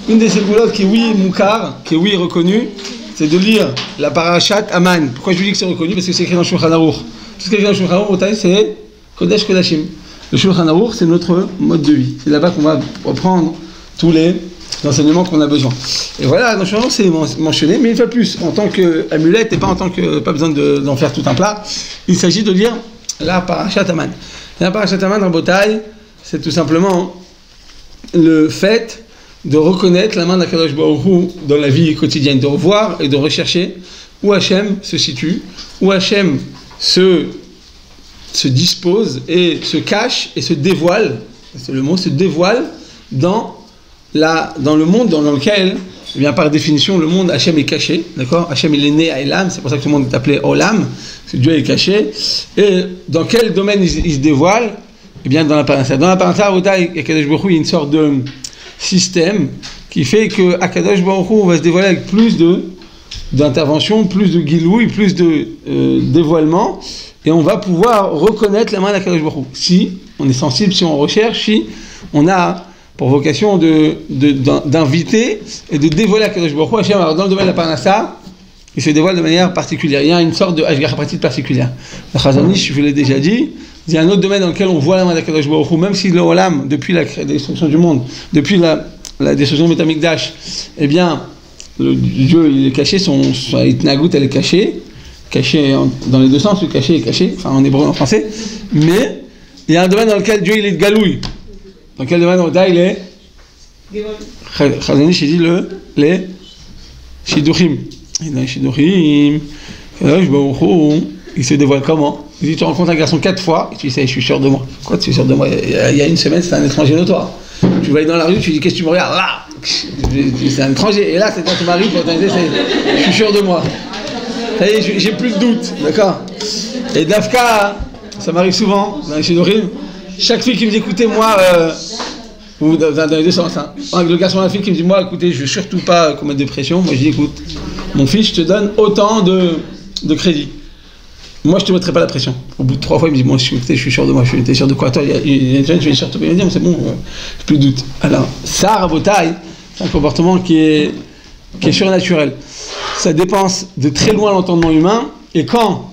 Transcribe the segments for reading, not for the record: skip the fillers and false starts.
Une des ségoulottes qui est oui moukar, qui est oui reconnue, c'est de lire la parashat Aman. Pourquoi je vous dis que c'est reconnu? Parce que c'est écrit dans le Shulchan Aruch. Tout ce qui est écrit dans le Shulchan Aruch, c'est Kodesh Kodashim. Le Shulchan Aruch, c'est notre mode de vie. C'est là-bas qu'on va reprendre tous les enseignements qu'on a besoin. Et voilà, dans le Shulchan Aruch, c'est mentionné, mais une fois plus, en tant qu'amulette et pas en tant que, pas besoin d'en faire tout un plat, il s'agit de lire la parashat Aman. La parashat Aman en Botaï, c'est tout simplement le fait de reconnaître la main d'Akadosh Baruch Hu dans la vie quotidienne, de revoir et de rechercher où Hachem se situe, où Hachem se dispose et se cache et se dévoile, c'est le mot, se dévoile dans le monde dans lequel, eh bien, par définition, le monde, Hachem est caché, d'accord? Hachem, il est né à Elam, c'est pour ça que tout le monde est appelé Olam, parce que Dieu est caché. Et dans quel domaine il se dévoile? Eh bien, dans la Parnassa. Dans la Parnassa, Akadosh Baruch Hu, il y a une sorte de système qui fait que Akadosh Baruch Hu va se dévoiler avec plus d'intervention, plus de gilouï, plus de dévoilement, et on va pouvoir reconnaître la main d'Akadosh Baruch Hu. Si on est sensible, si on recherche, si on a pour vocation d'inviter et de dévoiler Akadosh Baruch Hu. Hachem, alors dans le domaine de la Parnassa, il se dévoile de manière particulière. Il y a une sorte de hashgacha pratique particulière. La Chazon Ish, je vous l'ai déjà dit, il y a un autre domaine dans lequel on voit la main d'Akadosh Baruch Hu, même si le Olam, depuis la destruction du monde, depuis la destruction de Beth Amikdash, eh bien, Dieu il est caché, son Itnagout elle est cachée dans les deux sens, le caché est caché, enfin en hébreu, en français, mais il y a un domaine dans lequel Dieu il est de galouille. Dans quel domaine il est Chazon Ish, il dit les Shiduchim. Et dans les Shiduchim, Akadosh Baruch Hu, il se dévoile comment? Il dit, tu rencontres un garçon 4 fois, et tu dis, ça, je suis sûr de moi. Quoi, tu es sûr de moi? Il y a une semaine, c'était un étranger notoire. Tu vas aller dans la rue, tu dis, qu'est-ce que tu me regardes? Là, c'est un étranger. Et là, c'est quand tu m'arrives, je suis sûr de moi. Ça y est, j'ai plus de doute, d'accord? Et Dafka, ça m'arrive souvent, dans les Shiduchim, chaque fille qui me dit, écoutez, moi, ou dans les deux sens, hein. Le garçon et la fille qui me dit, moi, écoutez, je veux surtout pas qu'on mette de pression. Moi, je dis, écoute, mon fils, je te donne autant de crédit. Moi, je ne te mettrai pas la pression. Au bout de 3 fois, il me dit, moi, je suis sûr de moi. T'es sûr de quoi? Toi, il y a une jeune, je vais sûr de toi. Il me dit, c'est bon, j'ai plus de doute. Alors, ça, Rabotaï, c'est un comportement qui est surnaturel. Ça dépense de très loin l'entendement humain. Et quand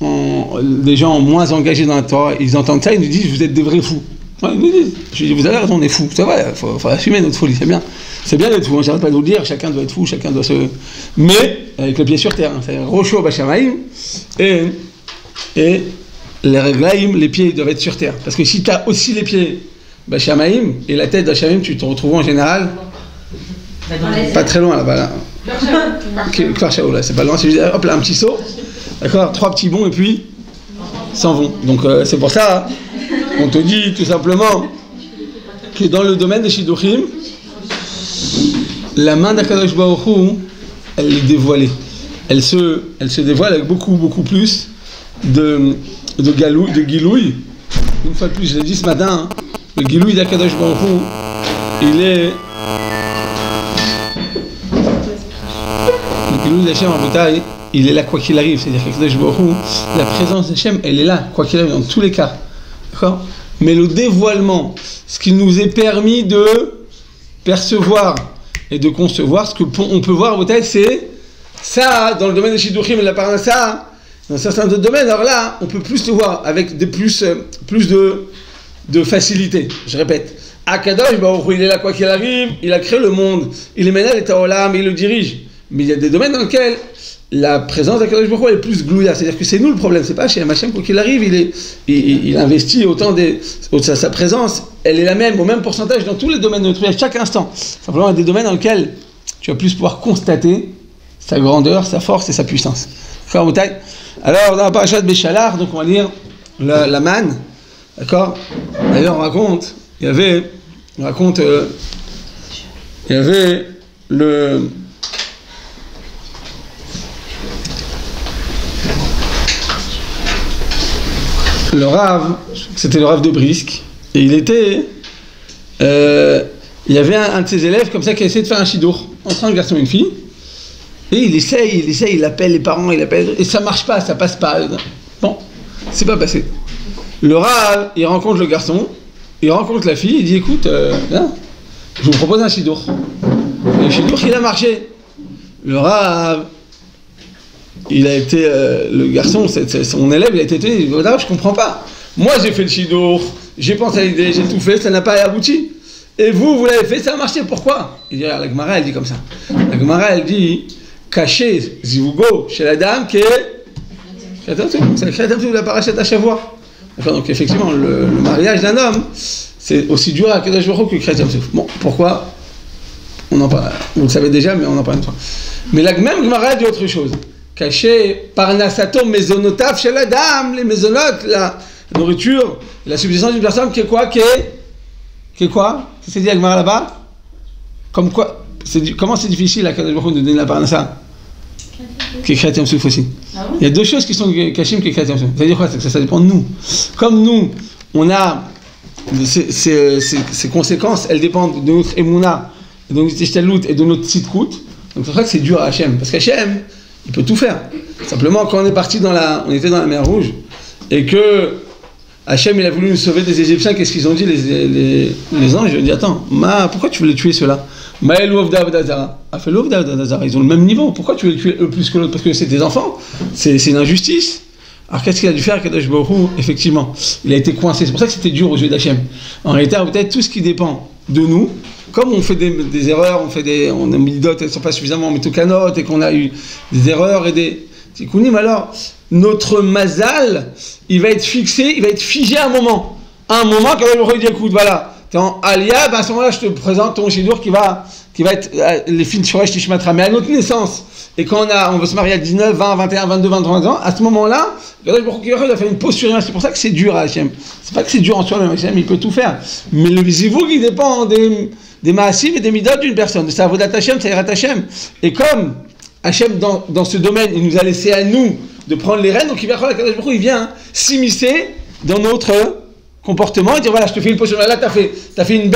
des gens moins engagés dans la Torah, ils entendent ça, ils nous disent, vous êtes des vrais fous. Ouais, ils nous disent. Je dis, vous avez raison, on est fous. C'est vrai, il faut assumer notre folie, c'est bien. C'est bien d'être fou, j'arrête pas de vous le dire, chacun doit être fou, chacun doit se... Mais, avec le pied sur terre, hein, c'est Rocho Bachamaïm, et les réglaïm, les pieds doivent être sur terre. Parce que si tu as aussi les pieds Bachamaïm et la tête Bachamaïm, tu te retrouves en général pas très loin là-bas. Là. Là, c'est pas loin, c'est juste, hop là, un petit saut, d'accord, 3 petits bonds et puis s'en vont. Donc c'est pour ça, on te dit tout simplement que dans le domaine des Shiduchim, la main d'Akadosh Baruch Hu, elle est dévoilée. Elle se dévoile avec beaucoup plus de gilouï. Une fois de plus, je l'ai dit ce matin, hein, le gilouï d'Akadosh Baruch Hu, le gilouï d'Hachem en Botaï, il est là quoi qu'il arrive. C'est-à-dire qu'Akadosh Baruch Hu, la présence d'Hachem, elle est là quoi qu'il arrive dans tous les cas. D'accord? Mais le dévoilement, ce qui nous est permis de percevoir et de concevoir, ce qu'on peut voir peut-être, c'est ça, dans le domaine des Shiduchim et de la Parnassa, dans certains autres domaines, alors là, on peut plus le voir avec plus de facilité. Je répète, Akadosh Baruch Hu, il est là quoi qu'il arrive, il a créé le monde, il est maintenant l'état Olam, il le dirige. Mais il y a des domaines dans lesquels la présence d'Akadosh Baruch Hu est plus glouya, c'est-à-dire que c'est nous le problème, c'est pas Hachem. Hachem, quoi qu'il arrive, il investit autant sa présence, elle est la même, au même pourcentage dans tous les domaines de notre vie, à chaque instant. Simplement, il y a des domaines dans lesquels tu vas plus pouvoir constater sa grandeur, sa force et sa puissance. Alors, dans la parashat Béchalar, donc on va lire la manne, d'accord? D'ailleurs, on raconte, il y avait le Rav, c'était le Rav de Brisk, et il y avait un de ses élèves comme ça qui a essayé de faire un shidour entre un garçon et une fille, et il essaye, il appelle les parents, et ça marche pas, ça passe pas. Bon, c'est pas passé. Le Rav, il rencontre le garçon, il rencontre la fille, il dit écoute, je vous propose un shidour. le shidduch, il a marché. Le Rav, il a été, le garçon, son élève, il a été étonné, il dit, je comprends pas. Moi, j'ai fait le shidduch, j'ai pensé à l'idée, j'ai tout fait, ça n'a pas abouti. Et vous l'avez fait, ça a marché, pourquoi? Il dit, la Gemara, elle dit comme ça. La Gemara, elle dit, caché zivugo chez la dame qui est c'est la créature de la parachat à Shavua. Donc effectivement, le mariage d'un homme, c'est aussi dur à Kadosh Baruch Hu que le créature. Bon, pourquoi? On en parle, vous le savez déjà, mais on en parle une fois. Mais la même Gemara dit autre chose. Caché parnasato mesonotav chez la dame, les mésonotes, la nourriture, la subsistance d'une personne qui est quoi? Qui est quoi? Qu'est-ce que c'est dit la Gemara là-bas? Comme quoi? Comment c'est difficile à Kadosh Baruch Hu de donner la parnasa? Qui est créateur souf aussi. Ah oui? Il y a deux choses qui sont cachées qui est créateur souf. C'est-à-dire quoi? C'est que ça dépend de nous. Comme nous, on a ces conséquences, elles dépendent de notre émouna, de notre ishtalout et de notre tzidkout. Donc c'est pour ça que c'est dur à Hachem. Parce qu'Hachem, il peut tout faire. Simplement, quand on est parti on était dans la mer Rouge, et que Hachem, il a voulu nous sauver des Égyptiens, qu'est-ce qu'ils ont dit les anges? Ils ont dit, attends, pourquoi tu voulais tuer ceux-là? Ils ont le même niveau. Pourquoi tu veux les tuer eux plus que l'autre? Parce que c'est des enfants. C'est une injustice. Alors qu'est-ce qu'il a dû faire, Kadosh Baruch Hu? Effectivement, il a été coincé. C'est pour ça que c'était dur aux yeux d'Hachem. En réalité, peut-être tout ce qui dépend de nous, comme on fait des erreurs, on a mis des dots, elles ne sont pas suffisamment métocanotes, et qu'on a eu des erreurs et des tikkunim, alors notre mazal, il va être fixé, il va être figé à un moment. À un moment, Kadosh Baruch Hu dit, écoute, voilà. T'es en Alia, à ce moment-là, je te présente ton Shidur qui va être les filles de Shoresh Tishmatra. Mais à notre naissance, et quand on veut se marier à 19, 20, 21, 22, 23 ans, à ce moment-là, il a fait une pause sur image. C'est pour ça que c'est dur à Hachem. C'est pas que c'est dur en soi, même Hachem, il peut tout faire. Mais le zivoug, il dépend des maasim et des midot d'une personne, de sa avodat Hachem, sa yirat Hachem. Et comme Hachem, dans ce domaine, il nous a laissé à nous de prendre les rênes, donc il vient s'immiscer dans notre comportement et dire voilà, je te fais une pause sur image. Là, t'as fait une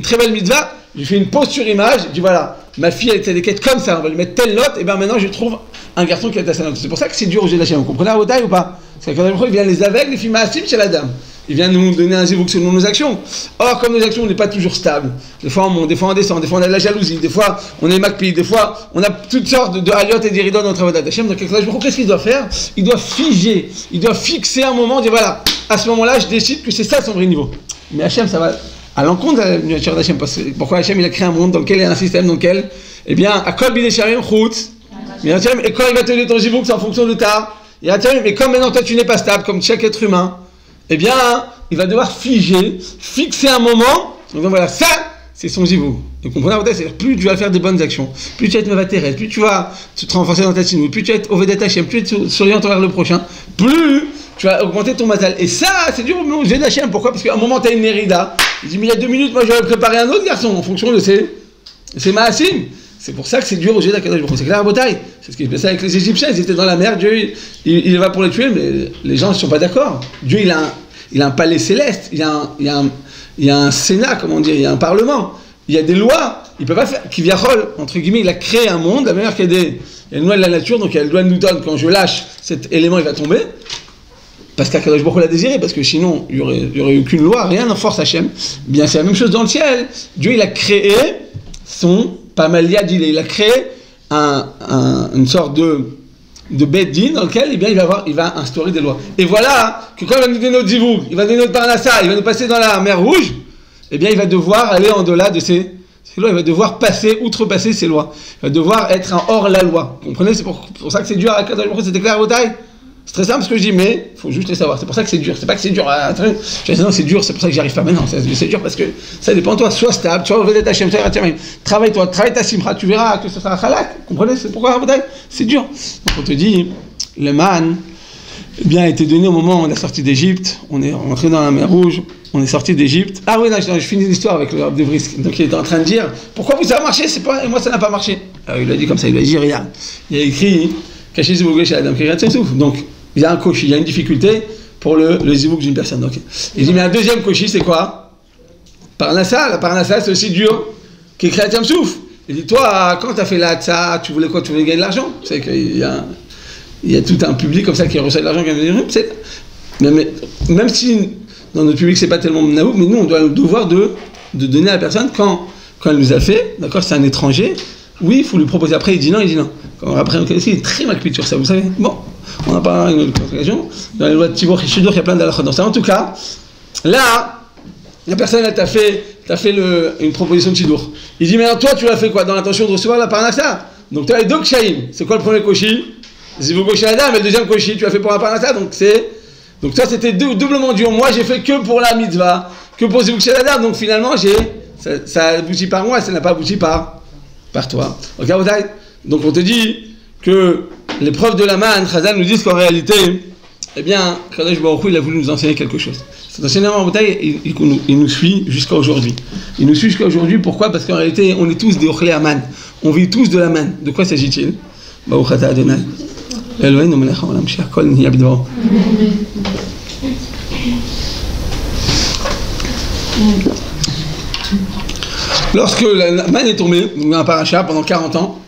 très belle mitzvah, je fais une pause sur image, je dis voilà, ma fille elle était des quêtes comme ça, on va lui mettre telle note, et bien maintenant je trouve un garçon qui a sa note. C'est pour ça que c'est dur au jeu d'Hachem. Vous comprenez la bataille ou pas? Parce que il vient les aveugles, les filles maasim chez la dame. Il vient nous donner un zivouk selon nos actions. Or, comme nos actions, on n'est pas toujours stable. Des fois on monte, des fois on descend, des fois on a de la jalousie, des fois on est makpi, des fois on a toutes sortes de haliot et d'iridotes dans notre avodat Hachem. Donc qu'est-ce qu'il doit faire? Il doit figer, il doit fixer un moment, dire voilà, à ce moment-là, je décide que c'est ça son vrai niveau. Mais Hachem, ça va à l'encontre de la nature d'Hachem. Pourquoi Hachem, il a créé un monde dans lequel il y a un système dans lequel, eh bien, à Kol Bidesharim Chutz, et quand il va te donner ton zivouk, c'est en fonction de ta. Mais comme maintenant toi tu n'es pas stable, comme chaque être humain, eh bien, il va devoir fixer un moment. Donc voilà, ça, c'est son zivouk. Vous comprenez? C'est-à-dire, plus tu vas faire des bonnes actions, plus tu vas être mevateret, plus tu vas te renforcer dans ta sinou, plus tu vas être ovedet Hachem, plus tu vas être souriant envers le prochain, plus tu vas augmenter ton mazal. Et ça, c'est dur au jeu d'Hachem. Pourquoi? Parce qu'à un moment, tu as une nérida. Il dit, mais il y a 2 minutes, moi, j'aurais préparé un autre garçon en fonction de ses maasim. C'est pour ça que c'est dur au jeu d'Akadosh Baruch Hu. C'est clair, bataille. C'est ce qui se passait avec les Égyptiens. Ils étaient dans la mer. Dieu, il va pour les tuer, mais les gens ne sont pas d'accord. Dieu, il a un palais céleste. Il y a un sénat, comment dire. Il y a un parlement. Il y a des lois. Il ne peut pas faire. Kiviachol, entre guillemets, il a créé un monde. La manière qu'il y a une loi de la nature. Donc il y a une loi de Newton. Quand je lâche cet élément, il va tomber. Parce qu'Akadosh Baruch Hu l'a désiré. Parce que sinon, il n'y aurait aucune loi. Rien n'en force Hachem. Bien, c'est la même chose dans le ciel. Dieu, il a créé pas mal il a créé une sorte de bed-din dans lequel eh bien, il va instaurer des lois. Et voilà que quand il va nous donner notre zivouk, il va donner notre parnassa, il va nous passer dans la mer Rouge, eh bien il va devoir aller en delà de ces lois, il va devoir outrepasser ces lois. Il va devoir être un hors-la-loi. Vous comprenez? C'est pour ça que c'est dur à Kadosh Baruch Hu, c'était clair à vos tailles? C'est très simple ce que je dis, mais il faut juste les savoir. C'est pour ça que c'est dur. C'est pas que c'est dur. Non, c'est dur, c'est pour ça que j'y arrive pas maintenant. C'est dur parce que ça dépend de toi. Sois stable, sois ovedet Hachem, travaille ta simcha, tu verras que ça sera halak. Vous comprenez? C'est pourquoi c'est dur. Donc on te dit, le man, eh bien, a été donné au moment où on est sorti d'Égypte. On est rentré dans la mer Rouge. On est sorti d'Égypte. Ah oui, non, je finis l'histoire avec le Rav de Brisk. Donc il était en train de dire, pourquoi vous ça a marché, et moi ça n'a pas marché. Alors, il a dit comme ça, il a dit rien. Il a écrit, cachez zivouk chez Adam Kiryat Souf. Donc il y a un koshi, il y a une difficulté pour le zivouk d'une personne. Okay. Il dit, mais un deuxième koshi, c'est quoi? Parnassa. La parnassa, c'est aussi dur qui est créatif souf. Il dit, toi, quand tu as fait la tsa, tu voulais quoi? Tu voulais gagner de l'argent? Tu sais qu'il y a tout un public comme ça qui reçoit de l'argent. Même si dans notre public, c'est pas tellement naouk, mais nous, on doit le devoir de donner à la personne quand quand elle nous a fait, d'accord, c'est un étranger, oui, il faut lui proposer. Après, il dit non. Après, il est très macpite sur ça, vous savez. Bon, on n'a pas une autre occasion. Dans les lois de Tivor et Shidur, il y a plein d'halachot dans ça. En tout cas, là, la personne, elle t'a fait une proposition de Shidur. Il dit, mais alors toi, tu l'as fait quoi? Dans l'intention de recevoir la parnassa. Donc, tu as les deux kshaïm. C'est quoi le premier koshi? Zivou koshi adam, et le deuxième koshi, tu as fait pour la parnassa. Donc toi, c'était doublement dur. Moi, j'ai fait que pour la mitzvah, que pour Zivou koshi adam. Donc finalement, ça a abouti par moi, ça n'a pas abouti par toi. Ok, donc on te dit que les preuves de la manne, Chazal nous disent qu'en réalité, eh bien, Kadosh Baruch Hu, il a voulu nous enseigner quelque chose. Cet enseignement en bataille, il nous suit jusqu'à aujourd'hui. Il nous suit jusqu'à aujourd'hui, pourquoi? Parce qu'en réalité, on est tous des Ochlé Aman. On vit tous de la manne. De quoi s'agit-il? Baruch Ata Adonai. Eloheinu melech haolam she'akol niya b'dvaro. Lorsque la manne est tombée, dans un paracha, pendant 40 ans,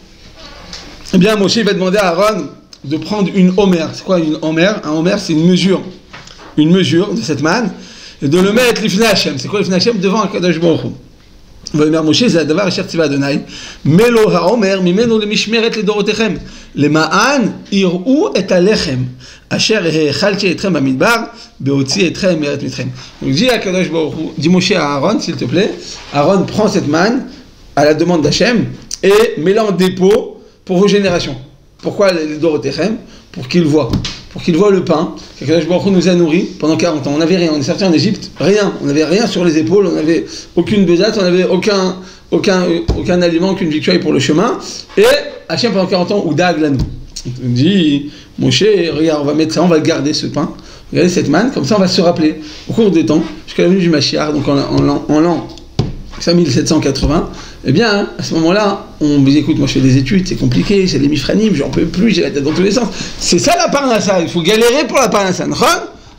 eh bien, Moshe va demander à Aaron de prendre une homer. C'est quoi une homer? Un homer, c'est une mesure de cette manne, et de le mettre l'ifnei Hashem. C'est quoi l'ifnei Hashem? Devant un Kadosh Baruch Hu. ויאמר משה זה הדבר אשר ציווה אדוני מלוא העומר ממנו למשמרת לדורותיכם למען יראו את הלחם אשר האכלתי אתכם במדבר בהוציא אתכם מארץ מצרים. Donc dit Akadosh Baruch Hu, dit Moshe à Aaron, s'il te plaît, Aaron prend cette manne à la demande d'Hachem et met-la en dépôt pour vos générations. Pourquoi les dorotechem? Pour qu'ils voient le pain qu'Akadosh Baruch Hu nous a nourri pendant 40 ans. On n'avait rien, on est sorti en Égypte, rien. On n'avait rien sur les épaules, on n'avait aucune besace, on n'avait aucun aliment, aucune victoire pour le chemin. Et Hachem pendant 40 ans, Oudag lanou. Il dit, Moshe, regarde, on va mettre ça, on va garder ce pain, regardez cette manne, comme ça on va se rappeler au cours des temps, jusqu'à la venue du Mashiach, donc en l'an 5780, eh bien, à ce moment-là, on me dit, écoute, moi je fais des études, c'est compliqué, c'est les mifranim, j'en peux plus, j'ai la tête dans tous les sens. C'est ça la parnassa, il faut galérer pour la parnassa.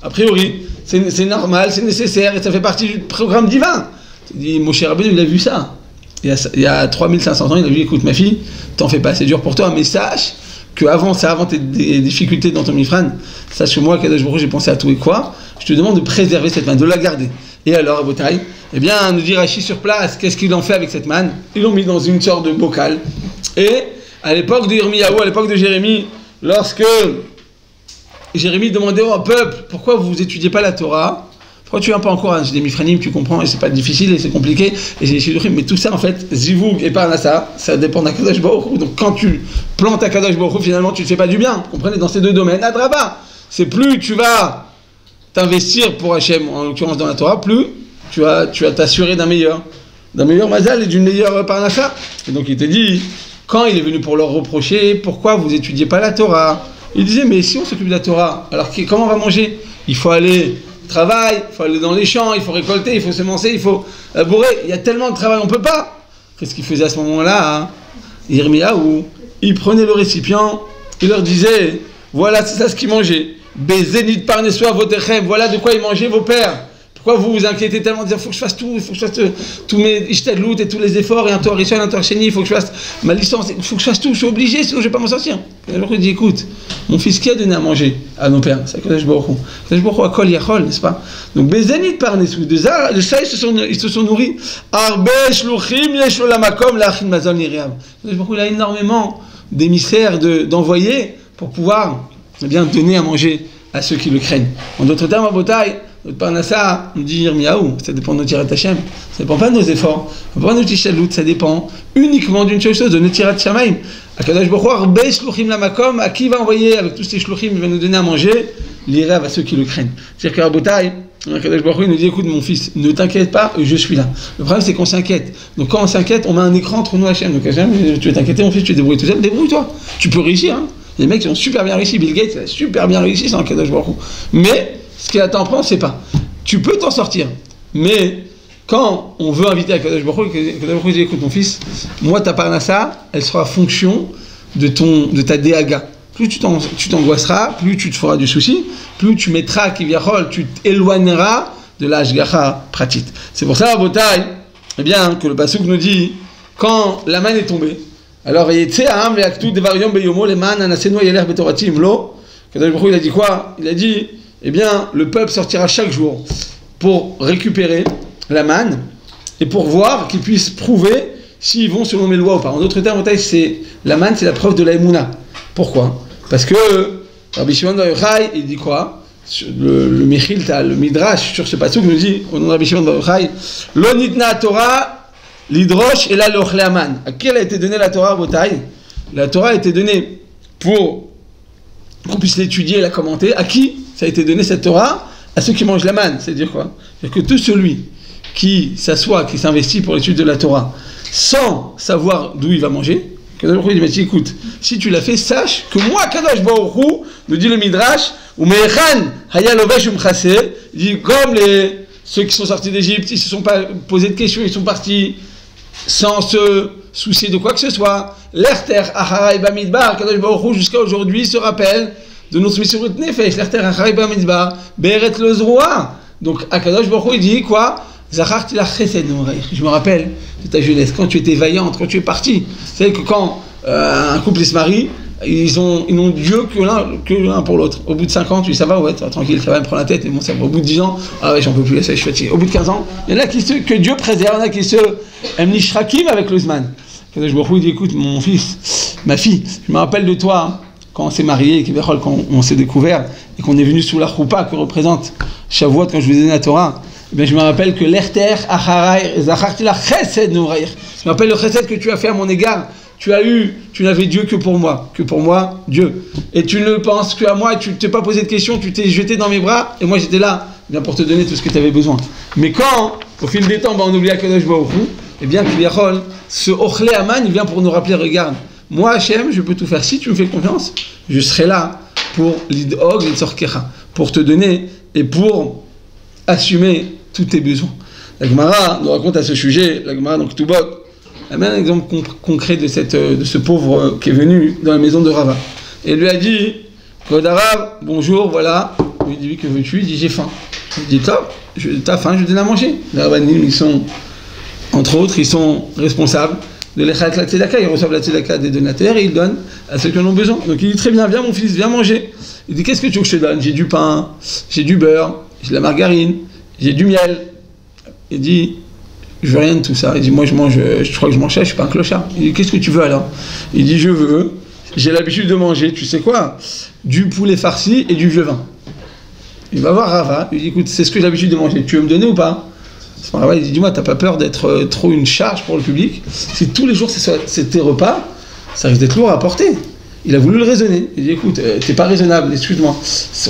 A priori, c'est normal, c'est nécessaire, et ça fait partie du programme divin. Il dit, Moshe Rabbeinu, il a vu ça. Il y a 3500 ans, il a vu, écoute, ma fille, t'en fais pas, c'est dur pour toi, mais sache que avant tes difficultés dans ton mifran, sache que moi, Kadosh Baruch Hu, j'ai pensé à tout et quoi, je te demande de préserver cette manne, de la garder. Et alors, à Botaï, eh bien, nous dit Rashi sur place, qu'est-ce qu'ils ont fait avec cette manne? Ils l'ont mis dans une sorte de bocal. Et à l'époque de Yirmiyahu, à l'époque de Jérémie, lorsque Jérémie demandait au peuple, pourquoi vous n'étudiez pas la Torah? Pourquoi tu viens pas encore? J'ai des mifranim, tu comprends, et c'est pas difficile, et c'est compliqué, et j'ai des shidurim, mais tout ça, en fait, Zivug et Parnassa, ça dépend d'Akadosh Baruch Hu. Donc quand tu plantes Akadosh Baruch Hu, finalement, tu ne fais pas du bien. Vous comprenez, dans ces deux domaines, Adraba, c'est plus tu vas t'investir pour Hachem, en l'occurrence dans la Torah, plus tu vas t'assurer d'un meilleur mazal et d'une meilleure parnassa. Et donc il te dit, quand il est venu pour leur reprocher, pourquoi vous étudiez pas la Torah? Il disait, mais si on s'occupe de la Torah, alors comment on va manger? Il faut aller au travail, il faut aller dans les champs, il faut récolter, il faut semencer, il faut labourer, il y a tellement de travail, on peut pas. Qu'est-ce qu'il faisait à ce moment-là, hein? Yirmiyahu, il prenait le récipient, il leur disait, voilà, c'est ça ce qu'ils mangeaient. Bézénit parnessoa votechem, voilà de quoi ils mangeaient vos pères. Pourquoi vous vous inquiétez tellement de dire, il faut que je fasse tout, il faut que je fasse tous mes ishtadlout et tous les efforts, et un tour rishon, un tour sheni, il faut que je fasse ma licence, il faut que je fasse tout, je suis obligé, sinon je vais pas m'en sortir. Et alors il dit, écoute, mon fils qui a donné à manger à nos pères, c'est Kadosh Baruch Hu. Kadosh Baruch Hu akol yachol, n'est-ce pas? Donc Bézénit parnessoa, de ça ils se sont nourris. Arbe shluchim yesh olamakom la'achin mazon niriam. Kadosh Baruch Hu, il a énormément d'émissaires, d'envoyés pour pouvoir bien donner à manger à ceux qui le craignent. En d'autres termes, à Botaï, notre parnassa, nous dit Yirmiyahu, ça dépend de notre tirat Hashem, ça dépend pas de nos efforts, ça dépend pas de notre ishtalut, ça dépend uniquement d'une seule chose, de notre tirat Shamaim. Akadosh Baruch Hu, arbe shluchim lamakom, à qui va envoyer avec tous ces shluchim, il va nous donner à manger, l'irav à ceux qui le craignent. C'est-à-dire qu'à Botaï, Akadosh Baruch Hu nous dit, écoute mon fils, ne t'inquiète pas, je suis là. Le problème c'est qu'on s'inquiète. Donc quand on s'inquiète, on met un écran entre nous Hashem. Donc Hashem, tu veux t'inquiéter mon fils, tu te débrouilles tout seul, débrouille-toi. Tu peux réussir, hein. Les mecs qui ont super bien réussi, Bill Gates a super bien réussi sans Kadosh Baruch Hu. Mais ce qu'il attend, on ne sait pas. Tu peux t'en sortir, mais quand on veut inviter à Kadosh Baruch Hu, Kadosh Baruch Hu dit, écoute mon fils, moi ta parnassa, elle sera fonction de ta déaga. Plus tu t'angoisseras, plus tu te feras du souci, plus tu mettras kivyachol, tu t'éloigneras de la hashgacha pratit. C'est pour ça, à Botaï, eh bien, que le pasuk nous dit, quand la manne est tombée, alors, il a dit quoi? Il a dit, eh bien, le peuple sortira chaque jour pour récupérer la manne et pour voir, qu'ils puissent prouver s'ils vont selon mes lois ou pas. En d'autres termes, c'est la manne, c'est la preuve de la Emouna. Pourquoi? Parce que Rabbi Shimon Bar Yochai, il dit quoi? Le Mechilta, le Midrash sur ce pasuk nous dit, au nom de Rabbi Shimon Bar Yochai, Lo nitna Torah l'idrosh et la l'ochle aman. À qui elle a été donnée la Torah, Botaï? La Torah a été donnée pour qu'on puisse l'étudier et la commenter. À qui ça a été donné cette Torah? À ceux qui mangent la manne. C'est-à-dire quoi? C'est-à-dire que tout celui qui s'assoit, qui s'investit pour l'étude de la Torah, sans savoir d'où il va manger, Kadosh Baruch Hu dit, mais écoute, si tu l'as fait, sache que moi, Kadosh Baruch Hu, nous dit le Midrash, ou Me'echan haya lovesh umchaseh, il dit, comme ceux qui sont sortis d'Égypte, ils ne se sont pas posé de questions, ils sont partis sans se soucier de quoi que ce soit. L'Erter Acharai Bamidbar, Kadosh Baruch Hu, jusqu'à aujourd'hui, se rappelle de notre Messirut Nefesh, l'Erter Acharai Bamidbar, Be'eret Lozroa. Donc, Kadosh Baruch Hu, il dit quoi? Zacharti la chesed, je me rappelle de ta jeunesse, quand tu étais vaillante, quand tu es parti. Vous savez que quand un couple se marie, ils n'ont Dieu que l'un pour l'autre. Au bout de 5 ans, tu dis ça va, ouais, tranquille, ça va me prendre la tête, et bon, ça va. Au bout de 10 ans, ah ouais, j'en peux plus, là, je suis fatigué. Au bout de 15 ans, il y en a que Dieu préserve, il y en a qui se emnishrakim avec le Zman. Je me dis, écoute, mon fils, ma fille, je me rappelle de toi, quand on s'est marié, quand on s'est découvert, et qu'on est venu sous la choupa que représente Shavuot, quand je vous ai donné la Torah. Ben, je me rappelle que l'Erter Acharai Zacharti la chesed nourrir. Je me rappelle le chesed que tu as fait à mon égard. Tu n'avais Dieu que pour moi, Dieu. Et tu ne penses qu'à moi, tu ne t'es pas posé de questions, tu t'es jeté dans mes bras, et moi j'étais là, bien pour te donner tout ce que tu avais besoin. Mais quand, au fil des temps, on oublie Kadosh Baruch Hu, eh bien, ce Ochle Aman, il vient pour nous rappeler, regarde, moi Hachem, je peux tout faire. Si tu me fais confiance, je serai là pour l'idhog, l'idsorkecha, pour te donner et pour assumer tous tes besoins. La Gemara nous raconte à ce sujet, la Gemara donc Ketubot, un exemple concret de ce pauvre qui est venu dans la maison de Rava. Et il lui a dit, Rav, bonjour, voilà. Il dit, oui, que veux-tu? Il dit, j'ai faim. Il dit, top, t'as faim, je te donne à manger. Les Rabbanim, ils sont, entre autres, ils sont responsables de l'Echat la Tzedaka. Ils reçoivent la Tzedaka des donateurs et ils donnent à ceux qui en ont besoin. Donc il dit, très bien, viens mon fils, viens manger. Il dit, qu'est-ce que tu veux que je te donne? J'ai du pain, j'ai du beurre, j'ai de la margarine, j'ai du miel. Il dit, je veux rien de tout ça. Il dit, moi je crois que je mange ça, je suis pas un clochard. Il dit, qu'est-ce que tu veux alors? Il dit, j'ai l'habitude de manger, tu sais quoi? Du poulet farci et du vieux vin. Il va voir Rava, il dit, écoute, c'est ce que j'ai l'habitude de manger, tu veux me donner ou pas? Rava, il dit, dis-moi, t'as pas peur d'être trop une charge pour le public? Si tous les jours c'est tes repas, ça risque d'être lourd à porter. Il a voulu le raisonner. Il dit, écoute, t'es pas raisonnable, excuse-moi.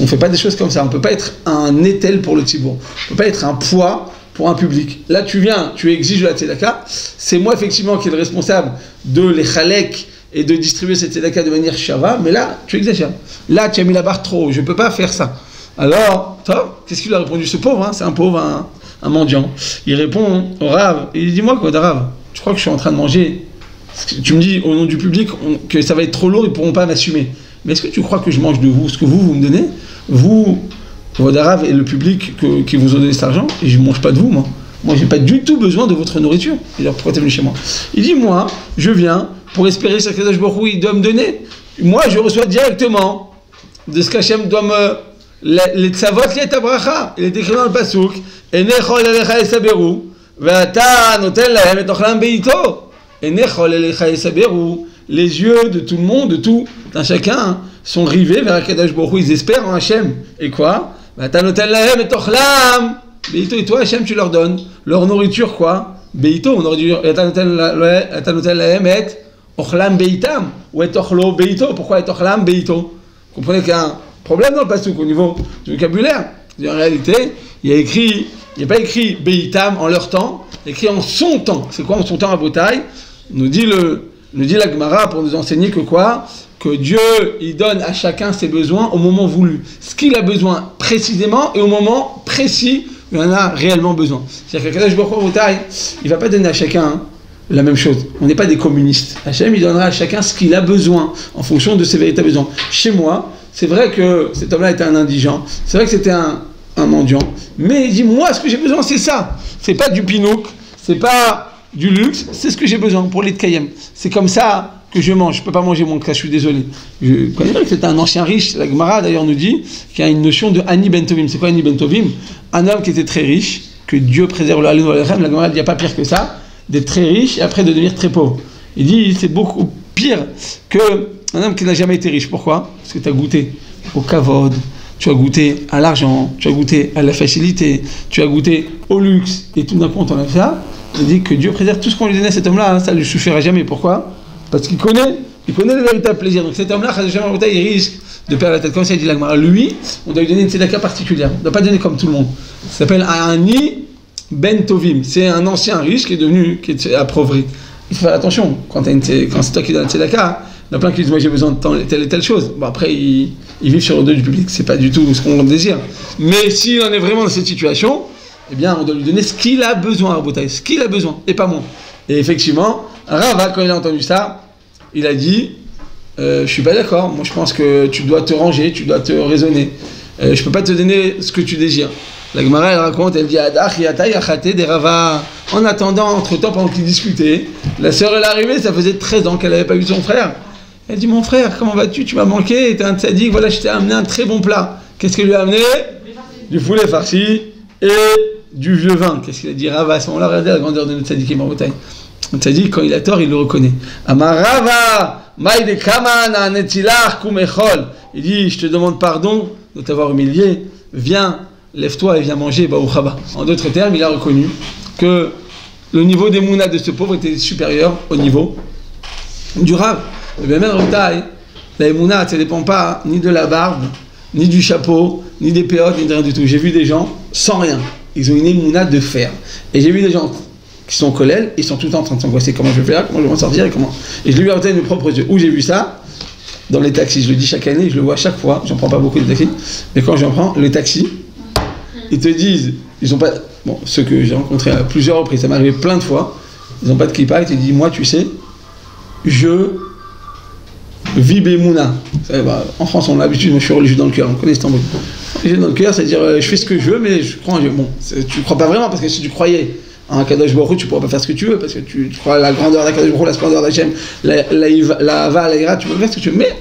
On fait pas des choses comme ça. On peut pas être un étel pour le tibour. On peut pas être un poids pour un public. Là, tu viens, tu exiges la tzedaka. C'est moi, effectivement, qui est le responsable de les chalek et de distribuer cette tzedaka de manière shava. Mais là, tu exagères. Là, tu as mis la barre trop haut. Je peux pas faire ça. Alors, toi, qu'est-ce qu'il a répondu? Ce pauvre, hein, c'est un pauvre, un mendiant. Il répond au Rav. Il dit, dis-moi quoi, Rav, tu crois que je suis en train de manger? Tu me dis au nom du public que ça va être trop lourd, ils ne pourront pas m'assumer. Mais est-ce que tu crois que je mange de vous ce que vous me donnez? Vous, Vodarav et le public qui vous ont donné cet argent, et je ne mange pas de vous, moi. Moi, je n'ai pas du tout besoin de votre nourriture. Et alors, pourquoi tu es venu chez moi? Il dit, moi, je viens pour espérer ce que Kadosh Baruch Hu, il doit me donner. Moi, je reçois directement de ce qu'Hachem doit me... Les tzavot liet abracha. Il est écrit dans le pasuk, Enechol elecha esaberu, ve'ata noten lahem et ochlam beito. Les yeux de tout le monde, de tout un chacun, sont rivés vers Kadosh Baruch Hu, ils espèrent en Hachem. Et quoi? Et toi, Hachem, tu leur donnes leur nourriture, quoi? Beito, on aurait dû dire pourquoi et ochlam beito? Vous comprenez qu'il y a un problème dans le pasuk au niveau du vocabulaire. En réalité, il n'y a pas écrit beitam en leur temps, il y a écrit en son temps. C'est quoi en son temps à Botaï? Nous dit la Gemara pour nous enseigner que quoi? Que Dieu, il donne à chacun ses besoins au moment voulu. Ce qu'il a besoin précisément et au moment précis où il en a réellement besoin. C'est-à-dire que Kadosh Baruch Hu, il ne va pas donner à chacun la même chose. On n'est pas des communistes. Hachem, il donnera à chacun ce qu'il a besoin en fonction de ses véritables besoins. Chez moi, c'est vrai que cet homme-là était un indigent. C'est vrai que c'était un mendiant. Mais il dit, moi, ce que j'ai besoin, c'est ça. C'est pas du pinouk, c'est pas du luxe, c'est ce que j'ai besoin pour les tkayem. C'est comme ça que je mange. Je ne peux pas manger mon cas, je suis désolé. Je connais que c'est un ancien riche. La Gemara d'ailleurs nous dit qu'il y a une notion de Ani Ben Tovim. C'est quoi Ani Ben Tovim? Un homme qui était très riche, que Dieu préserve le halal ou l'alchem. La Gemara dit il n'y a pas pire que ça, d'être très riche et après de devenir très pauvre. Il dit c'est beaucoup pire qu'un homme qui n'a jamais été riche. Pourquoi? Parce que tu as goûté au kavod, tu as goûté à l'argent, tu as goûté à la facilité, tu as goûté au luxe, et tout d'un coup on t'enlève ça. Il dit que Dieu préserve tout ce qu'on lui donnait à cet homme-là, hein, ça ne lui suffira jamais. Pourquoi? Parce qu'il connaît le véritable plaisir. Donc cet homme-là, il risque de perdre la tête. Comme ça, il dit l'Agmara, lui, on doit lui donner une tzedaka particulière. On ne doit pas donner comme tout le monde. Ça s'appelle Ani Ben Tovim. C'est un ancien riche qui est appauvri. Il faut faire attention. Quand c'est toi qui donnes la tzedaka, il y en a plein qui disent moi j'ai besoin de telle et telle chose. Bon après ils vivent sur le dos du public, c'est pas du tout ce qu'on désire. Mais s'il en est vraiment dans cette situation, eh bien on doit lui donner ce qu'il a besoin à Rabotai, ce qu'il a besoin, et pas moins. Et effectivement, Rava, quand il a entendu ça, il a dit je suis pas d'accord, moi je pense que tu dois te ranger, tu dois te raisonner. Je peux pas te donner ce que tu désires. La Gemara elle raconte, elle dit des Rava. En attendant, entre-temps, pendant qu'ils discutaient, la sœur elle est arrivée, ça faisait 13 ans qu'elle n'avait pas vu son frère. Elle dit mon frère, comment vas-tu? Tu m'as manqué, t'es un tzaddik, voilà, je t'ai amené un très bon plat. Qu'est-ce qu'elle lui a amené? Du poulet farci et du vieux vin. Qu'est-ce qu'il a dit Rava? À ce moment-là, regardez la grandeur de notre tzaddik et Marbotai. Notre tzaddik, quand il a tort, il le reconnaît. Amarava, maïde kamana netilach kumechol. Il dit, je te demande pardon de t'avoir humilié. Viens, lève-toi et viens manger Baouchaba. En d'autres termes, il a reconnu que le niveau des mounas de ce pauvre était supérieur au niveau du Rav. Le même Rabotai, la émouna, ça ne dépend pas ni de la barbe, ni du chapeau, ni des péotes, ni de rien du tout. J'ai vu des gens sans rien. Ils ont une émouna de fer. Et j'ai vu des gens qui sont collèles, ils sont tout le temps en train de s'angoisser. Comment je vais faire? Comment je vais m'en sortir? Et je l'ai vu avec mes propres yeux. Où j'ai vu ça? Dans les taxis. Je le dis chaque année, je le vois chaque fois. J'en prends pas beaucoup de taxis. Mais quand j'en prends, les taxis, ils te disent, ils ont pas... Bon, ceux que j'ai rencontrés à plusieurs reprises, ça m'est arrivé plein de fois, ils n'ont pas de kippa, ils te disent, moi, tu sais, je vis Bemouna. En France, on a l'habitude, moi je suis religieux dans le cœur, on connaît Istanbul. Religieux dans le cœur, c'est-à-dire, je fais ce que je veux, mais je crois en Dieu. Bon, tu crois pas vraiment, parce que si tu croyais en Kadosh Baruch Hu, tu pourrais pas faire ce que tu veux, parce que tu crois à la grandeur d'Akadosh Baruch Hu, la splendeur d'Hachem, la Hava, la Ira, tu peux faire ce que tu veux. Mais,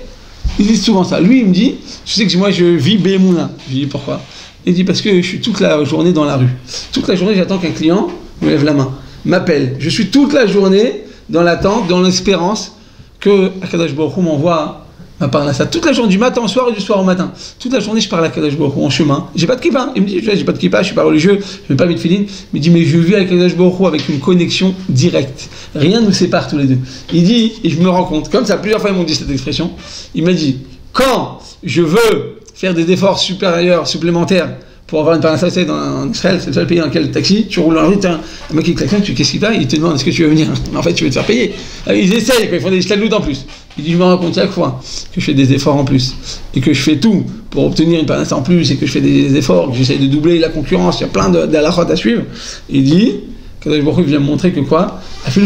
ils disent souvent ça. Lui, il me dit, je sais que moi, je vis Bemouna. Je lui dis, pourquoi? Il dit, parce que je suis toute la journée dans la rue. Toute la journée, j'attends qu'un client me lève la main, m'appelle. Je suis toute la journée dans l'attente, dans l'espérance que Akadosh Baruch Hu m'envoie ma parnassa. Toute la journée, du matin au soir et du soir au matin. Toute la journée, je parle à Akadosh Baruch Hu en chemin. J'ai pas de kippa. Il me dit, j'ai pas de kippa, je suis pas religieux, je mets pas mes tefilines. Il me dit, mais je vis avec Akadosh Baruch Hu avec une connexion directe. Rien ne nous sépare tous les deux. Il dit, et je me rends compte, comme ça, plusieurs fois ils m'ont dit cette expression, il m'a dit, quand je veux faire des efforts supérieurs, supplémentaires, pour avoir une parnassa en Israël, c'est le seul pays dans lequel le taxi, tu roules dans la rue, un mec qui klaxonne, qu'est-ce qu'il fait? Il te demande est-ce que tu veux venir? En fait, tu veux te faire payer. Ils essayent, ils font des shtadlout en plus. Il dit je me rends compte chaque fois que je fais des efforts en plus et que je fais tout pour obtenir une parnassa en plus et que je fais des efforts, que j'essaie de doubler la concurrence, il y a plein d'halachot à suivre. Il dit Kadosh Baruch Hu vient me montrer que quoi? Même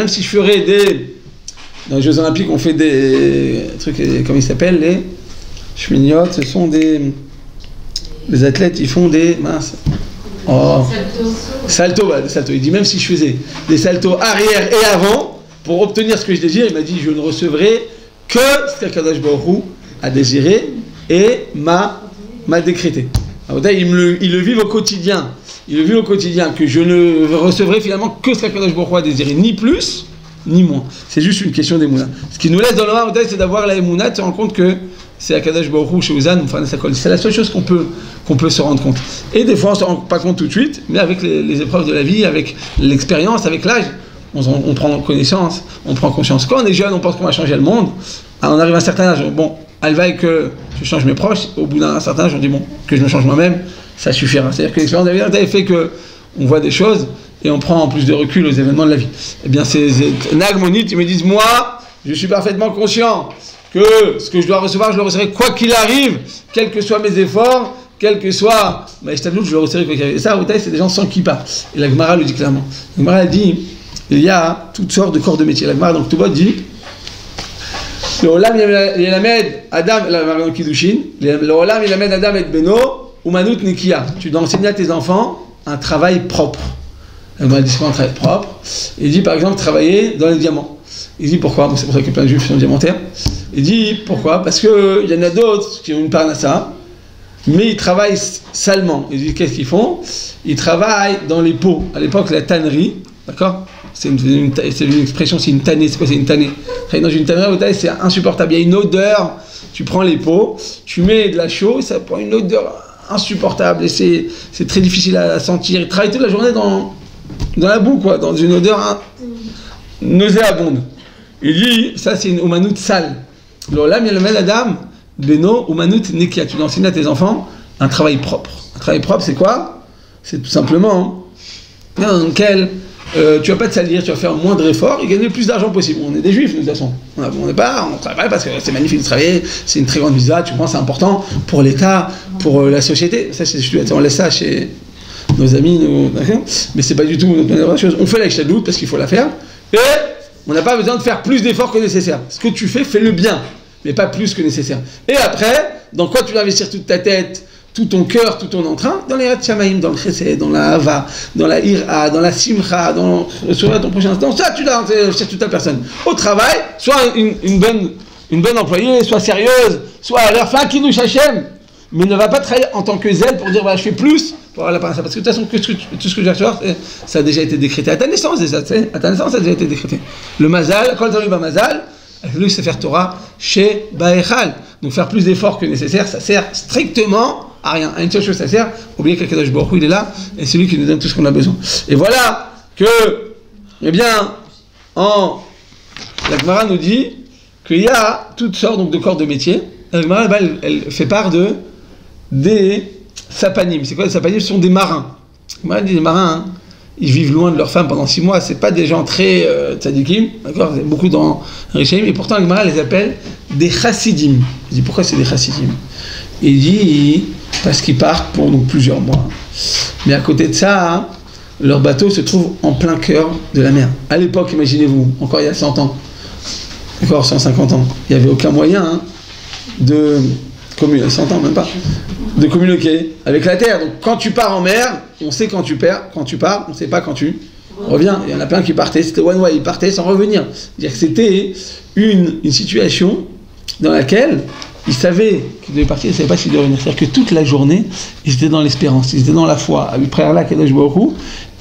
si je ferais dans les Jeux Olympiques, on fait des trucs, comment ils s'appellent, les shminiot, ce sont les athlètes, ils font des salto. Il dit même si je faisais des saltos arrière et avant pour obtenir ce que je désire, il m'a dit je ne recevrai que ce qu'Akadosh Baruch Hu a désiré et m'a décrété. Il le vit au quotidien. Il le vit au quotidien que je ne recevrai finalement que ce qu'Akadosh Baruch Hu a désiré, ni plus ni moins. C'est juste une question d'émouna. Ce qui nous laisse dans le rang, c'est d'avoir la émouna, de se rendre compte que c'est Akadosh Baruch Hu chez Uzan, c'est la seule chose qu'on peut se rendre compte. Et des fois, on ne se rend pas compte tout de suite, mais avec les épreuves de la vie, avec l'expérience, avec l'âge, on prend connaissance, on prend conscience. Quand on est jeune, on pense qu'on va changer le monde. Alors, on arrive à un certain âge, bon, elle va que je change mes proches. Au bout d'un certain âge, on dit bon, que je me change moi-même, ça suffira. C'est-à-dire que l'expérience de la vie fait qu'on voit des choses et on prend en plus de recul aux événements de la vie. Eh bien, ces nagmonites, ils me disent moi, je suis parfaitement conscient que ce que je dois recevoir, je le recevrai quoi qu'il arrive, quels que soient mes efforts, quel que soit ma shtadlout, je le recevrai quoi qu'il arrive. Et ça, c'est des gens sans kippa. Et la Gemara le dit clairement. La Gemara dit, il y a toutes sortes de corps de métier. La Gemara, donc, tout le monde dit, le Olam Yelamed Adam, la Gemara dans Kiddushin, le Olam Yelamed Adam et Beno, Umanut Nikia. Tu dois enseigner à tes enfants un travail propre. La Gemara dit, c'est quoi un travail propre? Il dit, par exemple, travailler dans les diamants. Il dit pourquoi? C'est pour ça que plein de juifs sont diamantaires. Il dit pourquoi? Parce qu'il y en a d'autres qui ont une parnassa mais ils travaillent salement. Ils disent, qu'est-ce qu'ils font? Ils travaillent dans les pots. À l'époque, la tannerie, d'accord? C'est une expression, c'est une tannée. C'est quoi? C'est une tannée. Travailler dans une tannerie, c'est insupportable. Il y a une odeur. Tu prends les pots, tu mets de la chaux, ça prend une odeur insupportable et c'est très difficile à sentir. Ils travaillent toute la journée dans la boue, quoi, dans une odeur nauséabonde. Il dit, ça c'est une umanout sale. L'olam yalmel adam beno umanout nekia. Tu dois enseigner à tes enfants un travail propre. Un travail propre, c'est quoi? C'est tout simplement dans lequel tu vas pas te salir, tu vas faire moindre effort et gagner le plus d'argent possible. On est des juifs, nous, de toute façon. On travaille parce que c'est magnifique de travailler, c'est une très grande visa, tu penses c'est important pour l'État, pour la société. Ça, on laisse ça chez nos amis, mais c'est pas du tout notre manière de chose. On fait la ch'tadout parce qu'il faut la faire et on n'a pas besoin de faire plus d'efforts que nécessaire. Ce que tu fais, fais-le bien, mais pas plus que nécessaire. Et après, dans quoi tu vas investir toute ta tête, tout ton cœur, tout ton entrain, dans les Shamaïm, dans le Chesed, dans la Hava, dans la Ira, dans la Simcha, dans ton prochain instant, ça tu dois investir toute ta personne. Au travail, sois une bonne employée, sois sérieuse, sois à leur fin qui nous Hachem, mais ne va pas travailler en tant que zèle pour dire voilà, je fais plus pour avoir la parole. Parce que de toute façon, tout ce que je vais recevoir, ça a déjà été décrété. À ta naissance, déjà, à ta naissance, ça a déjà été décrété. Le Mazal, quand tu arrives à Mazal, lui, c'est faire Torah chez Baechal. Donc faire plus d'efforts que nécessaire, ça sert strictement à rien. À une seule chose, ça sert. Oubliez qu'Akadosh Baruch Hu, il est là, et c'est lui qui nous donne tout ce qu'on a besoin. Et voilà que, eh bien, la Gemara nous dit qu'il y a toutes sortes donc, de corps de métier. La Gemara, elle fait part des sapanim. C'est quoi les sapanim? Ce sont des marins. La Gemara dit des marins, hein, ils vivent loin de leur femme pendant 6 mois. C'est pas des gens très tzadikim, d'accord? Il y a beaucoup dans Rishaim, et pourtant la Gemara les appelle des chassidim. Je dis pourquoi c'est des chassidim? Il dit parce qu'ils partent pour donc, plusieurs mois. Mais à côté de ça, hein, leur bateau se trouve en plein cœur de la mer. À l'époque, imaginez-vous, encore il y a 100 ans, encore 150 ans, il n'y avait aucun moyen hein, de communiquer, 100 ans même pas, de communiquer avec la terre. Donc quand tu pars en mer, on sait quand tu pars, on ne sait pas quand tu reviens. Il y en a plein qui partaient, c'était one way, ils partaient sans revenir. C'est-à-dire que c'était une situation dans laquelle ils savaient qu'ils devaient partir, ils ne savaient pas s'ils devaient revenir. C'est-à-dire que toute la journée, ils étaient dans l'espérance, ils étaient dans la foi, avec frère là, Kadosh Baruch Hu,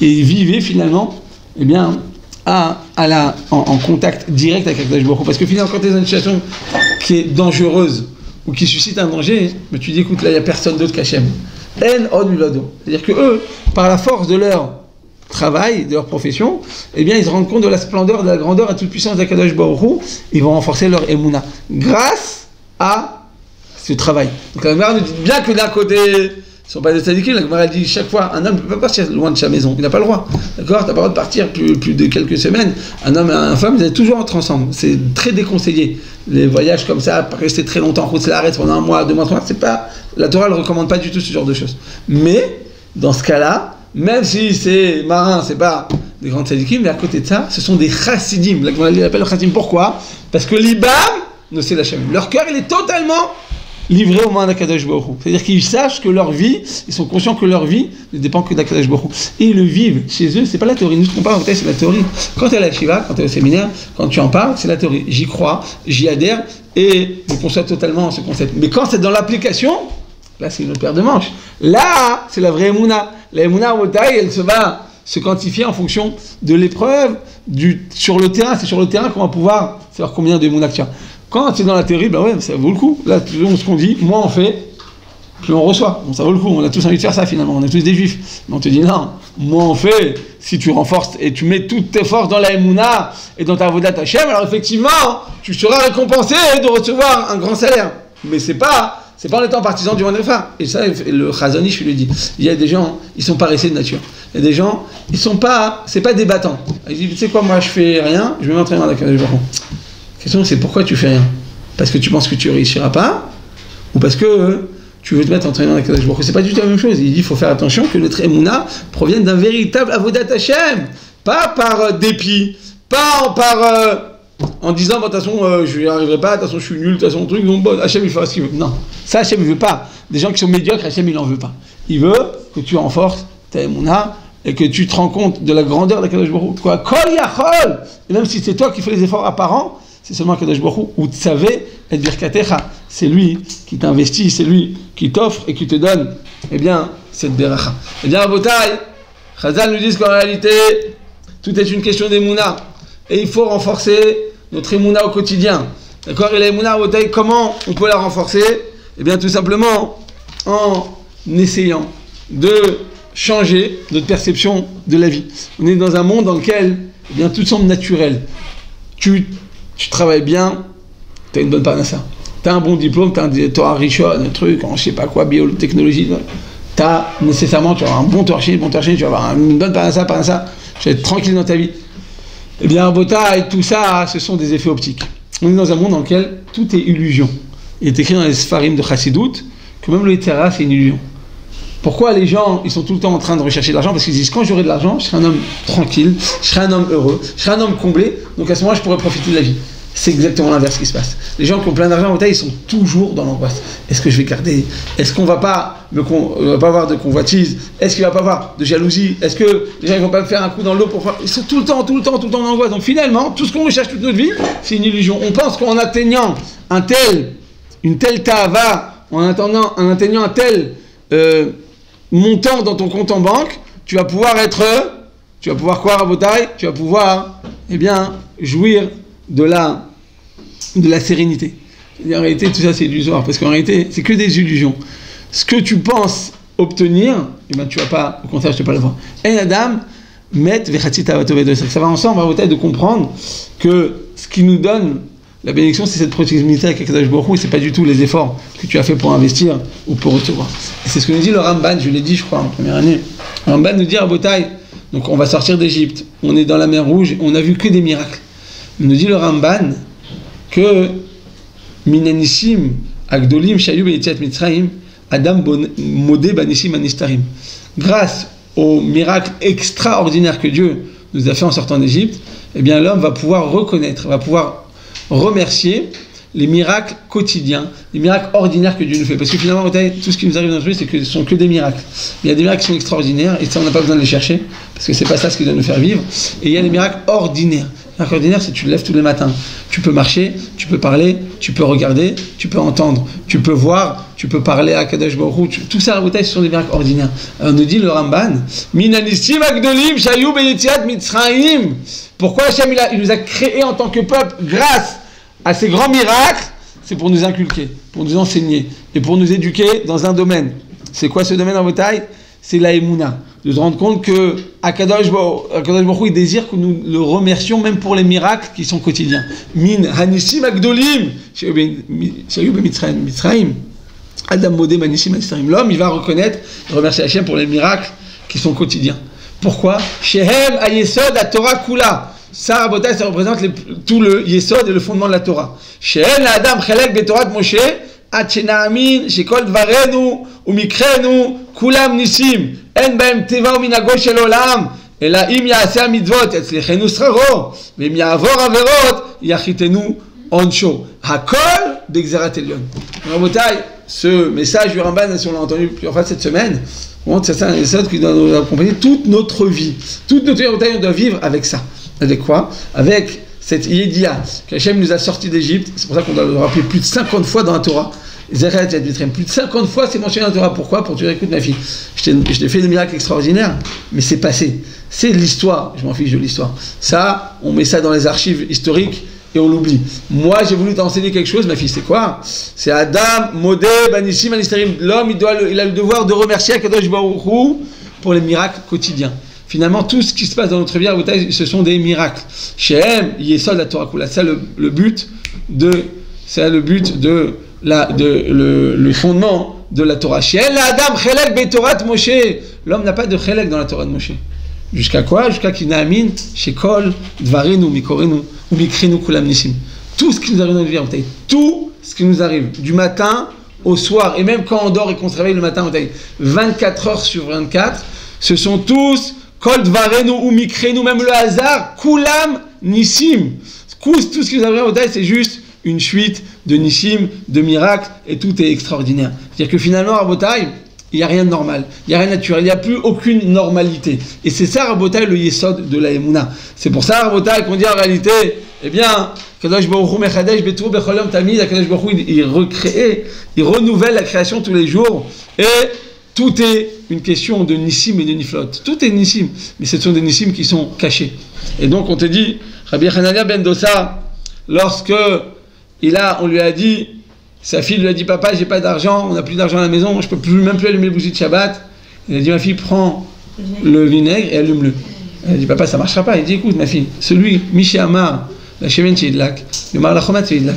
et ils vivaient finalement, eh bien, en contact direct avec Kadosh Baruch Hu. Parce que finalement, quand tu es dans une situation qui est dangereuse, ou qui suscite un danger, mais tu dis, écoute, là, il n'y a personne d'autre qu'Hachem. En od milado. C'est-à-dire que eux, par la force de leur travail, de leur profession, eh bien, ils se rendent compte de la splendeur, de la grandeur et de toute puissance d'Akadosh Baruch Hu, ils vont renforcer leur émouna grâce à ce travail. Donc la Gemara nous dit bien que d'un côté, ils ne sont pas des tzadikim, la Gemara dit chaque fois, un homme ne peut pas partir loin de sa maison, il n'a pas le droit. D'accord? Tu n'as pas le droit de partir plus de quelques semaines. Un homme et une femme, ils doivent toujours être ensemble. C'est très déconseillé. Les voyages comme ça, rester très longtemps en route, c'est l'arrêt pendant 1 mois, 2 mois, 3 mois, c'est pas. La Torah ne recommande pas du tout ce genre de choses. Mais, dans ce cas-là, même si c'est marin, c'est pas des grands tzadikim, mais à côté de ça, ce sont des chassidim. La Gemara l'appelle chassidim. Pourquoi? Parce que l'ibam, ne c'est la Shem. Leur cœur, il est totalement livré au moins d'Akadosh Baruch Hu. C'est-à-dire qu'ils sachent que leur vie, ils sont conscients que leur vie ne dépend que d'Akadosh Baruch Hu. Et ils le vivent chez eux, c'est pas la théorie. Nous, ce qu'on parle en fait, c'est la théorie. Quand tu es à la Shiva, quand tu es au séminaire, quand tu en parles, c'est la théorie. J'y crois, j'y adhère et je conçois totalement ce concept. Mais quand c'est dans l'application, là, c'est une autre paire de manches. Là, c'est la vraie Emouna. La Emouna, elle va se quantifier en fonction de l'épreuve sur le terrain. C'est sur le terrain qu'on va pouvoir savoir combien de Emouna tu as. Quand c'est dans la théorie, ben ouais, ça vaut le coup. Là, ce qu'on dit, moins on fait, plus on reçoit. Bon, ça vaut le coup. On a tous envie de faire ça finalement. On est tous des juifs. Mais on te dit non, moins on fait, si tu renforces et tu mets toutes tes forces dans la Emouna et dans ta Avodat Hashem, alors effectivement, tu seras récompensé de recevoir un grand salaire. Mais c'est pas en étant partisan du Mandrefa. Et ça, le Chazon Ish lui dit. Il y a des gens, ils sont paresseux de nature. Il y a des gens, c'est pas des battants. Ils disent, tu sais quoi, moi je fais rien, je vais m'entraîner dans la Kadosh Baruch Hu. La question c'est pourquoi tu fais rien? Parce que tu penses que tu réussiras pas, ou parce que tu veux te mettre en train dans la Kadosh Baruch Hu? C'est pas du tout la même chose. Il dit il faut faire attention que notre Emouna provienne d'un véritable Avodat Hashem, pas par dépit, pas en disant de toute façon je n'y arriverai pas, de toute façon je suis nul, de toute façon truc, donc bon, Hashem il fera ce qu'il veut. Non, ça Hashem il veut pas. Des gens qui sont médiocres, Hashem il en veut pas. Il veut que tu renforces ta Emouna et que tu te rends compte de la grandeur de la Kadosh Baruch Hu. Quoi, Kol Yachol. Et même si c'est toi qui fais les efforts apparents, c'est seulement Kadosh Baruch Hu où tu savais et birkatecha, c'est lui qui t'investit, c'est lui qui t'offre et qui te donne, eh bien, cette beracha. Eh bien, Rabotai, Chazal nous dit qu'en réalité, tout est une question d'émouna. Et il faut renforcer notre émouna au quotidien. D'accord? Et la émouna, Rabotai, comment on peut la renforcer? Eh bien, tout simplement en essayant de changer notre perception de la vie. On est dans un monde dans lequel, eh bien, tout semble naturel. Tu travailles bien, tu as une bonne parnassa. Tu as un bon diplôme, tu as un Torah Rishon, un truc, en je sais pas quoi, biotechnologie. Tu as nécessairement, tu vas avoir un bon Torah Shini, tu vas avoir une bonne parnassa, tu vas être tranquille dans ta vie. Eh bien, Bota et tout ça, ce sont des effets optiques. On est dans un monde dans lequel tout est illusion. Il est écrit dans les Sfarim de Chassidut que même le Yitzhara, c'est une illusion. Pourquoi les gens, ils sont tout le temps en train de rechercher de l'argent? Parce qu'ils disent, quand j'aurai de l'argent, je serai un homme tranquille, je serai un homme heureux, je serai un homme comblé, donc à ce moment-là, je pourrai profiter de la vie. C'est exactement l'inverse qui se passe. Les gens qui ont plein d'argent, ils sont toujours dans l'angoisse. Est-ce que je vais garder? Est-ce qu'on va pas avoir de convoitise? Est-ce qu'il va pas avoir de jalousie? Est-ce que les gens ne vont pas me faire un coup dans l'eau pour faire... Ils sont tout le temps en angoisse. Donc finalement, tout ce qu'on recherche toute notre vie, c'est une illusion. On pense qu'en atteignant une telle ta'ava, en atteignant un tel montant dans ton compte en banque, tu vas pouvoir quoi, Rabotai? Tu vas pouvoir, eh bien, jouir de la sérénité. En réalité, tout ça, c'est illusoire, parce qu'en réalité, c'est que des illusions. Ce que tu penses obtenir, eh bien, tu vas pas, au contraire, je ne peux pas l'avoir. Et Adam, ça va ensemble, Rabotai, de comprendre que ce qui nous donne la bénédiction, c'est cette proximité avec Akadosh Baruch Hu, et c'est pas du tout les efforts que tu as fait pour investir ou pour recevoir. Et c'est ce que nous dit le Ramban, je l'ai dit, je crois, en première année. Le Ramban nous dit à Rabotai, donc on va sortir d'Égypte, on est dans la mer Rouge, on n'a vu que des miracles. Il nous dit le Ramban que Minanishim Agdolim Shayu Beyetiat Mitzrayim Adam Modé Banishim Anistarim. Grâce aux miracles extraordinaires que Dieu nous a fait en sortant d'Égypte, eh bien l'homme va pouvoir reconnaître, va pouvoir remercier les miracles quotidiens, les miracles ordinaires que Dieu nous fait. Parce que finalement, tout ce qui nous arrive dans notre vie, ce sont que des miracles. Il y a des miracles qui sont extraordinaires, et ça, on n'a pas besoin de les chercher, parce que c'est pas ça ce qui doit nous faire vivre. Et il y a des miracles ordinaires. Les miracles ordinaires, c'est que tu te lèves tous les matins. Tu peux marcher, tu peux parler, tu peux regarder, tu peux entendre, tu peux voir, tu peux parler à Kadosh Baruch Hu. Tout ça, ce sont des miracles ordinaires. Alors, nous dit le Ramban, Minanissim Agdolim Shayu Beyetiat Mitzrayim. Pourquoi Hachem, il nous a créés en tant que peuple grâce à ces grands miracles? C'est pour nous inculquer, pour nous enseigner et pour nous éduquer dans un domaine. C'est quoi ce domaine en bataille? C'est la émouna. De se rendre compte que Akadosh Baruch Hu, il désire que nous le remercions même pour les miracles qui sont quotidiens. Min Hanishim Agdolim Shayu Mitzrayim Adam Modé Banishim Anistarim. L'homme, il va reconnaître et remercier Hachem pour les miracles qui sont quotidiens. Pourquoi? Shehem Ayesod à Torah Kula. Ça, Rabotai, ça représente tout le Yesod et le fondement de la Torah. Shehem Adam Chelek Betorat Moshe Atchenaamin Shekol Dvarenu Umikrenu Kulam Nisim En Baem Teva Uminago Shel Olam Ela Im Yaaseh Mitzvot Yatzlichenu Sraro Veim Ya'avor Averot Yachitenu Onsho Hakol B'Gzerat Elyon. Rabotai, ce message du Ramban, si on l'a entendu plusieurs fois cette semaine, c'est un Yesod qui doit nous accompagner toute notre vie. Toute notre vie, on doit vivre avec ça. Avec quoi? Avec cette Yédia qu'Hachem nous a sortis d'Égypte. C'est pour ça qu'on doit le rappeler plus de 50 fois dans la Torah. Plus de 50 fois c'est mentionné dans la Torah. Pourquoi? Pour que tu écoutes ma fille. Je t'ai fait des miracles extraordinaires, mais c'est passé. C'est l'histoire. Je m'en fiche de l'histoire. Ça, on met ça dans les archives historiques et on l'oublie. Moi, j'ai voulu t'enseigner quelque chose, ma fille. C'est quoi? C'est Adam, Modé, Banishim, Anistarim. L'homme, il a le devoir de remercier Akadosh Baruch Hu pour les miracles quotidiens. Finalement, tout ce qui se passe dans notre vie, ce sont des miracles. Shehem, Yesod la Torah Kula. C'est le but de le fondement de la Torah. Shehem la Adam Chelek Betorat Moshe. L'homme n'a pas de Chelek dans la Torah de Moshe. Jusqu'à quoi? Jusqu'à qu'il n'amine Shekol Dvarinu Mikorenu Umikrinu Kulam Nisim. Tout ce qui nous arrive dans notre vie, tout ce qui nous arrive du matin au soir, et même quand on dort et qu'on se réveille le matin, 24 heures sur 24, ce sont tous Kol Dvarenu Umikrenu, même le hasard, Kulam Nisim. Tout ce qui nous arrive au c'est juste une suite de Nisim, de miracles, et tout est extraordinaire. C'est-à-dire que finalement, Rabotai, il n'y a rien de normal, il n'y a rien de naturel, il n'y a plus aucune normalité. Et c'est ça, Rabotai, le Yesod de la Emouna. C'est pour ça, Rabotai, qu'on dit en réalité, eh bien, Kadosh Baruch Hu Mechadesh Betou Bechol Yom Tamid, Kadosh Baruch Hu, il recrée, il renouvelle la création tous les jours, et tout est une question de Nissim et de Niflot. Tout est Nissim, mais ce sont des Nissim qui sont cachés. Et donc on te dit, Rabbi Hanania ben Dossa, lorsque on lui a dit, sa fille lui a dit, papa, j'ai pas d'argent, on n'a plus d'argent à la maison, je peux même plus allumer le bougie de Shabbat. Il a dit, ma fille, prends le vinaigre et allume-le. Elle a dit, papa, ça marchera pas. Il dit, écoute, ma fille, celui, Miché Amar, la Shemen Shidlak, le Mar Lachomat Shidlak.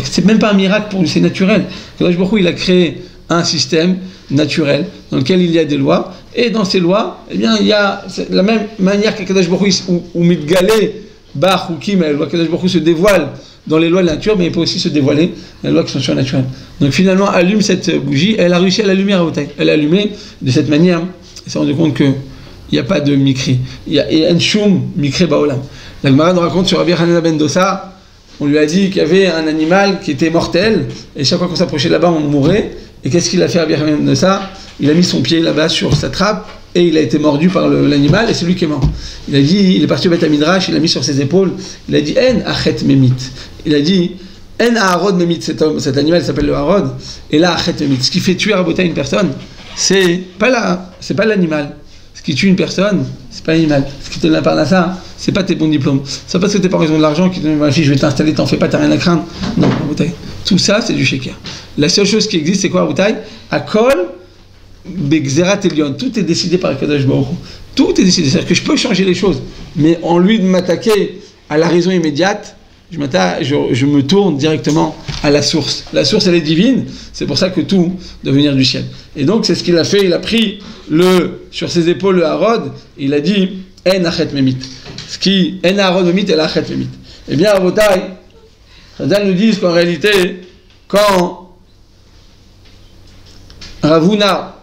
C'est même pas un miracle pour lui, c'est naturel. Kadosh Baruch Hu, il a créé un système naturel dans lequel il y a des lois, et dans ces lois, eh bien, il y a la même manière que Kadosh Baruch Hu, ou Mitgalé, Bach ou Kim, la loi Kadosh Baruch Hu se dévoile dans les lois de la nature, mais il peut aussi se dévoiler dans les lois qui sont surnaturelles. Donc finalement, allume cette bougie, elle a réussi à l'allumer à Rabotai. Elle l'a allumée de cette manière, elle s'est rendue compte qu'il n'y a pas de mikri. Il y a un shum mikri baolam. La Gemara nous raconte sur Rabbi Hanina ben Dossa, on lui a dit qu'il y avait un animal qui était mortel, et chaque fois qu'on s'approchait là-bas, on mourait. Et qu'est-ce qu'il a fait Rabbi Hanina ben Dossa? Il a mis son pied là-bas sur sa trappe, et il a été mordu par l'animal, et c'est lui qui est mort. Il a dit, il est parti au Beth Midrash, il l'a mis sur ses épaules, il a dit, En achet memit. Il a dit, En aharod memit, cet animal s'appelle le harod, et là achet memit. Ce qui fait tuer à Rabotai une personne, c'est pas l'animal. Ce qui tue une personne, c'est pas l'animal. Ce qui te donne la parnassa, c'est pas tes bons diplômes. C'est pas parce que t'es pas en raison de l'argent qui te dit, ma fille, je vais t'installer, t'en fais pas, t'as rien à craindre. Non, Rabotai. Tout ça, c'est du sheker. La seule chose qui existe, c'est quoi, Rabotai? Akol, Begzerat Elion, tout est décidé par Kadosh Baruch Hu. Tout est décidé. C'est-à-dire que je peux changer les choses, mais en lui de m'attaquer à la raison immédiate, je me tourne directement à la source. La source, elle est divine, c'est pour ça que tout doit venir du ciel. Et donc, c'est ce qu'il a fait. Il a pris sur ses épaules le harod, il a dit En achet memit. Ce qui, En harod memit et l'achet memit. Eh bien, à Rabotai, Chazal nous disent qu'en réalité, quand Ravuna,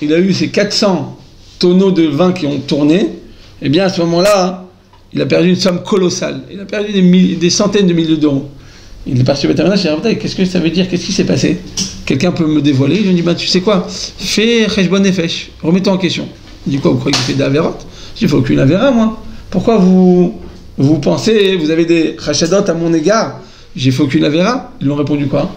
il a eu ces 400 tonneaux de vin qui ont tourné, eh bien à ce moment-là, il a perdu une somme colossale. Il a perdu des centaines de milliers d'euros. Il est parti au vétérinaire, il a dit, qu'est-ce que ça veut dire? Qu'est-ce qui s'est passé? Quelqu'un peut me dévoiler? Il lui dit, tu sais quoi? Fais cheshbon nefesh, remets-toi en question. Il dit quoi? Vous croyez que j'ai fait d'Averot? Je dis, il faut aucune Avera, moi. Pourquoi vous pensez, vous avez des rachadot à mon égard? J'ai fait aucune Avera? Ils lui ont répondu quoi?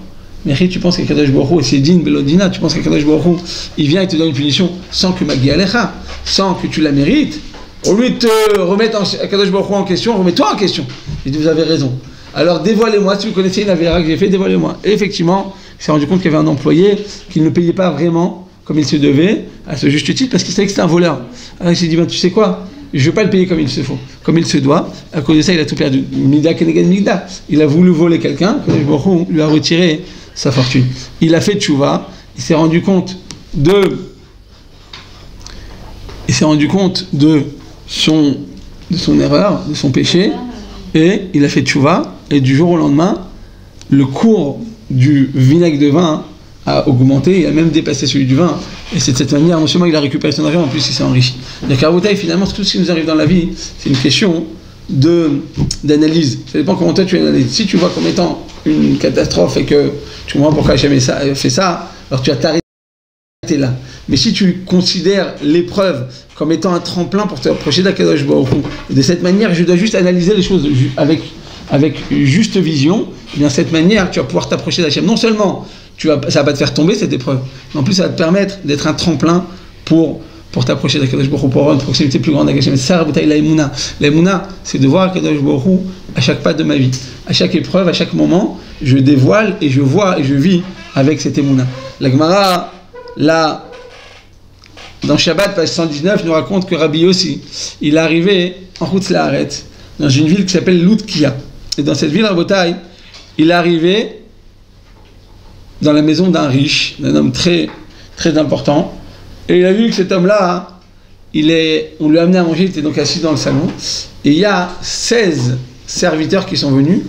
Mais tu penses qu'Akadosh Baruch Hu, c'est din belodina, tu penses qu'Akadosh Baruch Hu, il vient et te donne une punition sans que Magi Alecha, sans que tu la mérites. Au lieu de te remettre Akadosh Baruch Hu en question, remets-toi en question. Il dit, vous avez raison. Alors dévoilez-moi, si vous connaissez une avéra que j'ai fait, dévoilez-moi. Et effectivement, il s'est rendu compte qu'il y avait un employé qui ne payait pas vraiment comme il se devait, à ce juste titre, parce qu'il savait que c'était un voleur. Alors il s'est dit, tu sais quoi? Je ne vais pas le payer comme il se faut, comme il se doit. À cause de ça, il a tout perdu. Mida keneged mida. Il a voulu voler quelqu'un, Akadosh Baruch Hu lui a retiré sa fortune. Il a fait tchouva, il s'est rendu compte de son erreur, de son péché, et il a fait tchouva, et du jour au lendemain, le cours du vinaigre de vin a augmenté, il a même dépassé celui du vin, et c'est de cette manière, non seulement il a récupéré son argent, en plus il s'est enrichi. Donc à Rabotai, finalement, tout ce qui nous arrive dans la vie, c'est une question d'analyse. Ça dépend comment toi tu analyses. Si tu vois comme étant une catastrophe et que tu comprends pourquoi Hachem a fait ça, alors tu vas t'arrêter là. Mais si tu considères l'épreuve comme étant un tremplin pour te rapprocher d'Akadosh Baruch Hu, de cette manière, je dois juste analyser les choses avec juste vision, et bien de cette manière, tu vas pouvoir t'approcher d'Hachem. Non seulement ça va pas te faire tomber cette épreuve, mais en plus ça va te permettre d'être un tremplin pour t'approcher d'Akadosh Baruch Hu, pour avoir une proximité plus grande avec Hachem. C'est ça, Rabotai, la Emouna. La Emouna, c'est de voir Akadosh Baruch Hu à chaque pas de ma vie. À chaque épreuve, à chaque moment, je dévoile et je vois et je vis avec cette Emouna. La Gemara, là, dans Shabbat, page 119, nous raconte que Rabbi Yossi, il est arrivé en Chutz La'aretz, dans une ville qui s'appelle Loudkia. Et dans cette ville, Rabotai, il est arrivé dans la maison d'un riche, d'un homme très, très important. Et il a vu que cet homme-là, on lui a amené à manger, il était donc assis dans le salon. Et il y a 16 serviteurs qui sont venus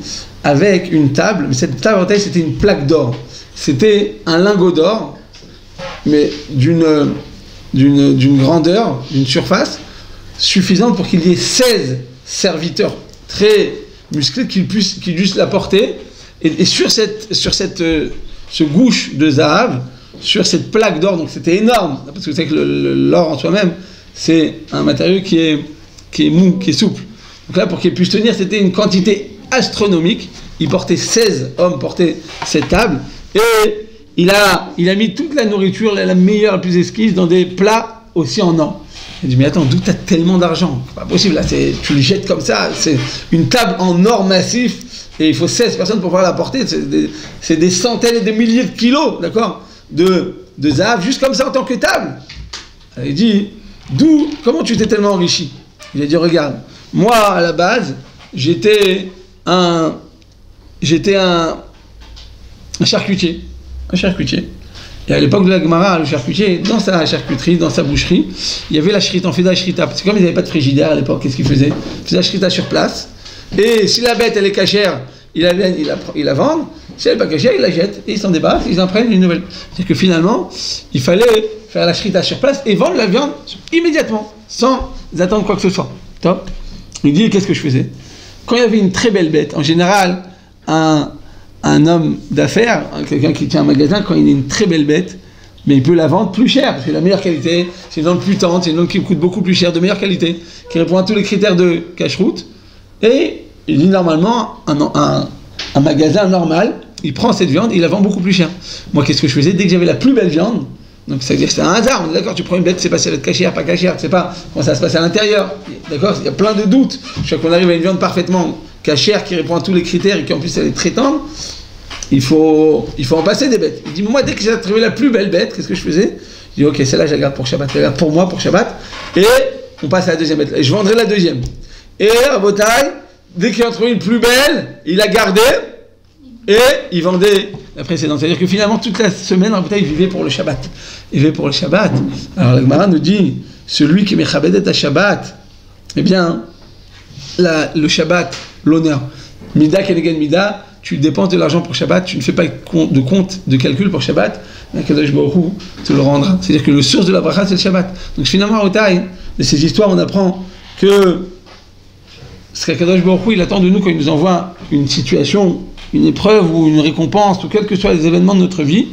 avec une table. Mais cette table, c'était une plaque d'or. C'était un lingot d'or, mais d'une grandeur, d'une surface suffisante pour qu'il y ait 16 serviteurs très musclés qui puissent la porter. Et sur ce gouche de Zahav, sur cette plaque d'or, donc c'était énorme, parce que vous savez que l'or en soi-même, c'est un matériau qui est mou, qui est souple. Donc là, pour qu'il puisse tenir, c'était une quantité astronomique. Il portait 16 hommes, portaient cette table. Et il a mis toute la nourriture, la meilleure, la plus exquise, dans des plats aussi en or. Il dit, mais attends, d'où tu as tellement d'argent? C'est pas possible, là, tu le jettes comme ça. C'est une table en or massif. Et il faut 16 personnes pour pouvoir la porter. C'est des centaines et des milliers de kilos, d'accord, de zahav, juste comme ça en tant que table. Alors, il dit, comment tu t'es tellement enrichi? Il a dit, regarde, moi, à la base, j'étais un charcutier. Un charcutier. Et à l'époque de la Gemara, le charcutier, dans sa charcuterie, dans sa boucherie, il y avait la shrita, on faisait la shrita. Parce que comme ils n'avaient pas de frigidaire à l'époque, qu'est-ce qu'ils faisaient? Ils faisaient la shrita sur place. Et si la bête, elle est cachère, il la vend. Si elle n'est pas cachère, il la jette. Et ils s'en débarrassent, ils en prennent une nouvelle. C'est-à-dire que finalement, il fallait faire la shrita sur place et vendre la viande immédiatement, sans attendre quoi que ce soit. Top. Il dit, qu'est-ce que je faisais? Quand il y avait une très belle bête, en général, un homme d'affaires, quelqu'un qui tient un magasin, quand il a une très belle bête, mais il peut la vendre plus cher, parce que la meilleure qualité, c'est une viande plus tendre, c'est une viande qui coûte beaucoup plus cher, de meilleure qualité, qui répond à tous les critères de cache-route. Et il dit normalement, un magasin normal, il prend cette viande, il la vend beaucoup plus cher. Moi, qu'est-ce que je faisais? Dès que j'avais la plus belle viande, donc ça veut dire que c'est un hasard, on est d'accord, tu prends une bête, tu sais pas si elle va être cachère, pas cachère, tu sais pas comment ça se passe à l'intérieur, d'accord, il y a plein de doutes. Chaque fois qu'on arrive à une viande parfaitement cachère, qui répond à tous les critères et qui en plus elle est très tendre, il faut en passer des bêtes. Il dit, moi, dès que j'ai trouvé la plus belle bête, qu'est-ce que je faisais? Je dis, ok, celle-là, je la garde pour Shabbat, je la garde pour moi, pour Shabbat, et on passe à la deuxième bête, et je vendrai la deuxième. Et à Botaï, dès qu'il a trouvé une plus belle, il la gardait, et il vendait la précédente. C'est-à-dire que finalement, toute la semaine, en Botaï, il vivait pour le Shabbat. Il vivait pour le Shabbat. Alors, la Gemara nous dit, celui qui mechabedet à Shabbat, eh bien, le Shabbat, l'honneur, Mida kenegen Mida, tu dépenses de l'argent pour Shabbat, tu ne fais pas de compte, de calcul pour Shabbat, Kadosh Baruch Hu te le rendra. C'est-à-dire que le source de la bracha, c'est le Shabbat. Donc finalement, au taille de ces histoires, on apprend que ce qu'Akadosh Baruch Hu, il attend de nous quand il nous envoie une situation, une épreuve ou une récompense, ou quels que soient les événements de notre vie,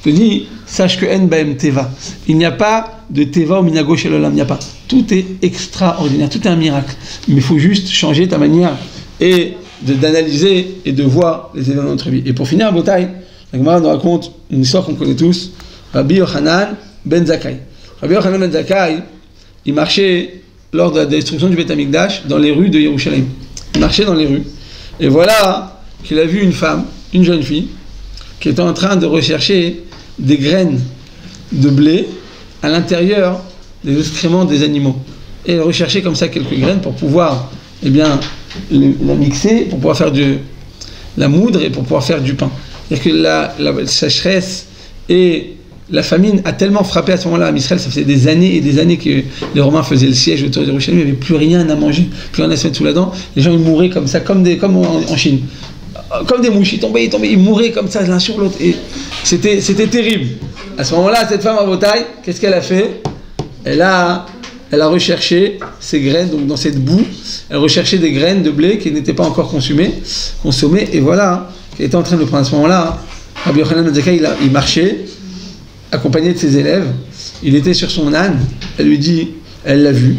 il te dit, sache que En Baem Teva. Il n'y a pas de Teva au Minago Shel Olam, il n'y a pas. Tout est extraordinaire, tout est un miracle. Mais il faut juste changer ta manière et d'analyser et de voir les événements de notre vie. Et pour finir, à Botaï, la Gemara nous raconte une histoire qu'on connaît tous, Rabbi Yochanan ben Zakkai. Rabbi Yochanan ben Zakkai, il marchait lors de la destruction du Beth Amikdash dans les rues de Yerushalayim. Il marchait dans les rues. Et voilà qu'il a vu une femme, une jeune fille, qui était en train de rechercher des graines de blé à l'intérieur des excréments des animaux. Et elle recherchait comme ça quelques graines pour pouvoir, eh bien, la mixer, pour pouvoir faire de la moudre et pour pouvoir faire du pain. C'est-à-dire que la sécheresse et la famine a tellement frappé à ce moment-là à Israël, ça faisait des années et des années que les Romains faisaient le siège autour de Jérusalem, il n'y avait plus rien à manger, plus rien à se mettre sous la dent. Les gens ils mouraient comme ça, comme en Chine. Comme des mouches, ils tombaient, ils mouraient comme ça l'un sur l'autre. Et c'était terrible. À ce moment-là, cette femme à Botaï, qu'est-ce qu'elle a fait? Elle a recherché ces graines, donc dans cette boue, elle recherchait des graines de blé qui n'étaient pas encore consommées, et voilà, qu'elle était en train de prendre. À ce moment-là, Rabbi Yochanan ben Zakkai, il marchait, accompagné de ses élèves, il était sur son âne, elle lui dit, elle l'a vu,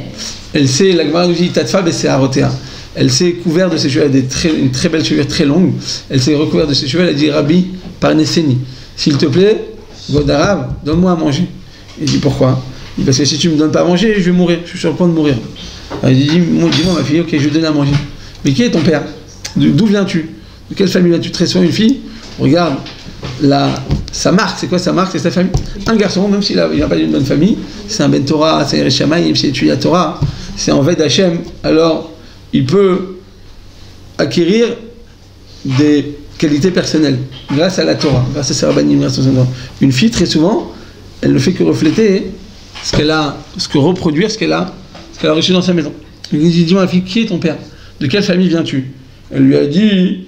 elle sait, la Gemara nous dit, Tatfa Beseharotea, elle s'est couverte de ses cheveux, elle a une très belle chevelure très longue, elle s'est recouverte de ses cheveux, elle a dit, Rabbi, Parneseni, s'il te plaît, Godarav, donne-moi à manger. Il dit, pourquoi? Il dit, parce que si tu ne me donnes pas à manger, je vais mourir, je suis sur le point de mourir. Alors, il dit, dis-moi ma fille, ok, je vais te donner à manger. Mais qui est ton père? D'où viens-tu? De quelle famille viens-tu? Très souvent une fille, regarde, sa marque, c'est quoi sa marque? C'est sa famille. Un garçon, même s'il n'a pas d'une bonne famille, c'est un Ben Torah, c'est un Yerushalayim, s'il étudie la Torah, c'est en Ved Hashem, alors il peut acquérir des qualités personnelles grâce à la Torah, grâce à ses rabbanim, grâce à son Torah. Une fille, très souvent, elle ne fait que refléter ce qu'elle a, ce qu'elle a reçu dans sa maison. Il lui dit, dis-moi ma fille, qui est ton père? De quelle famille viens-tu? Elle lui a dit,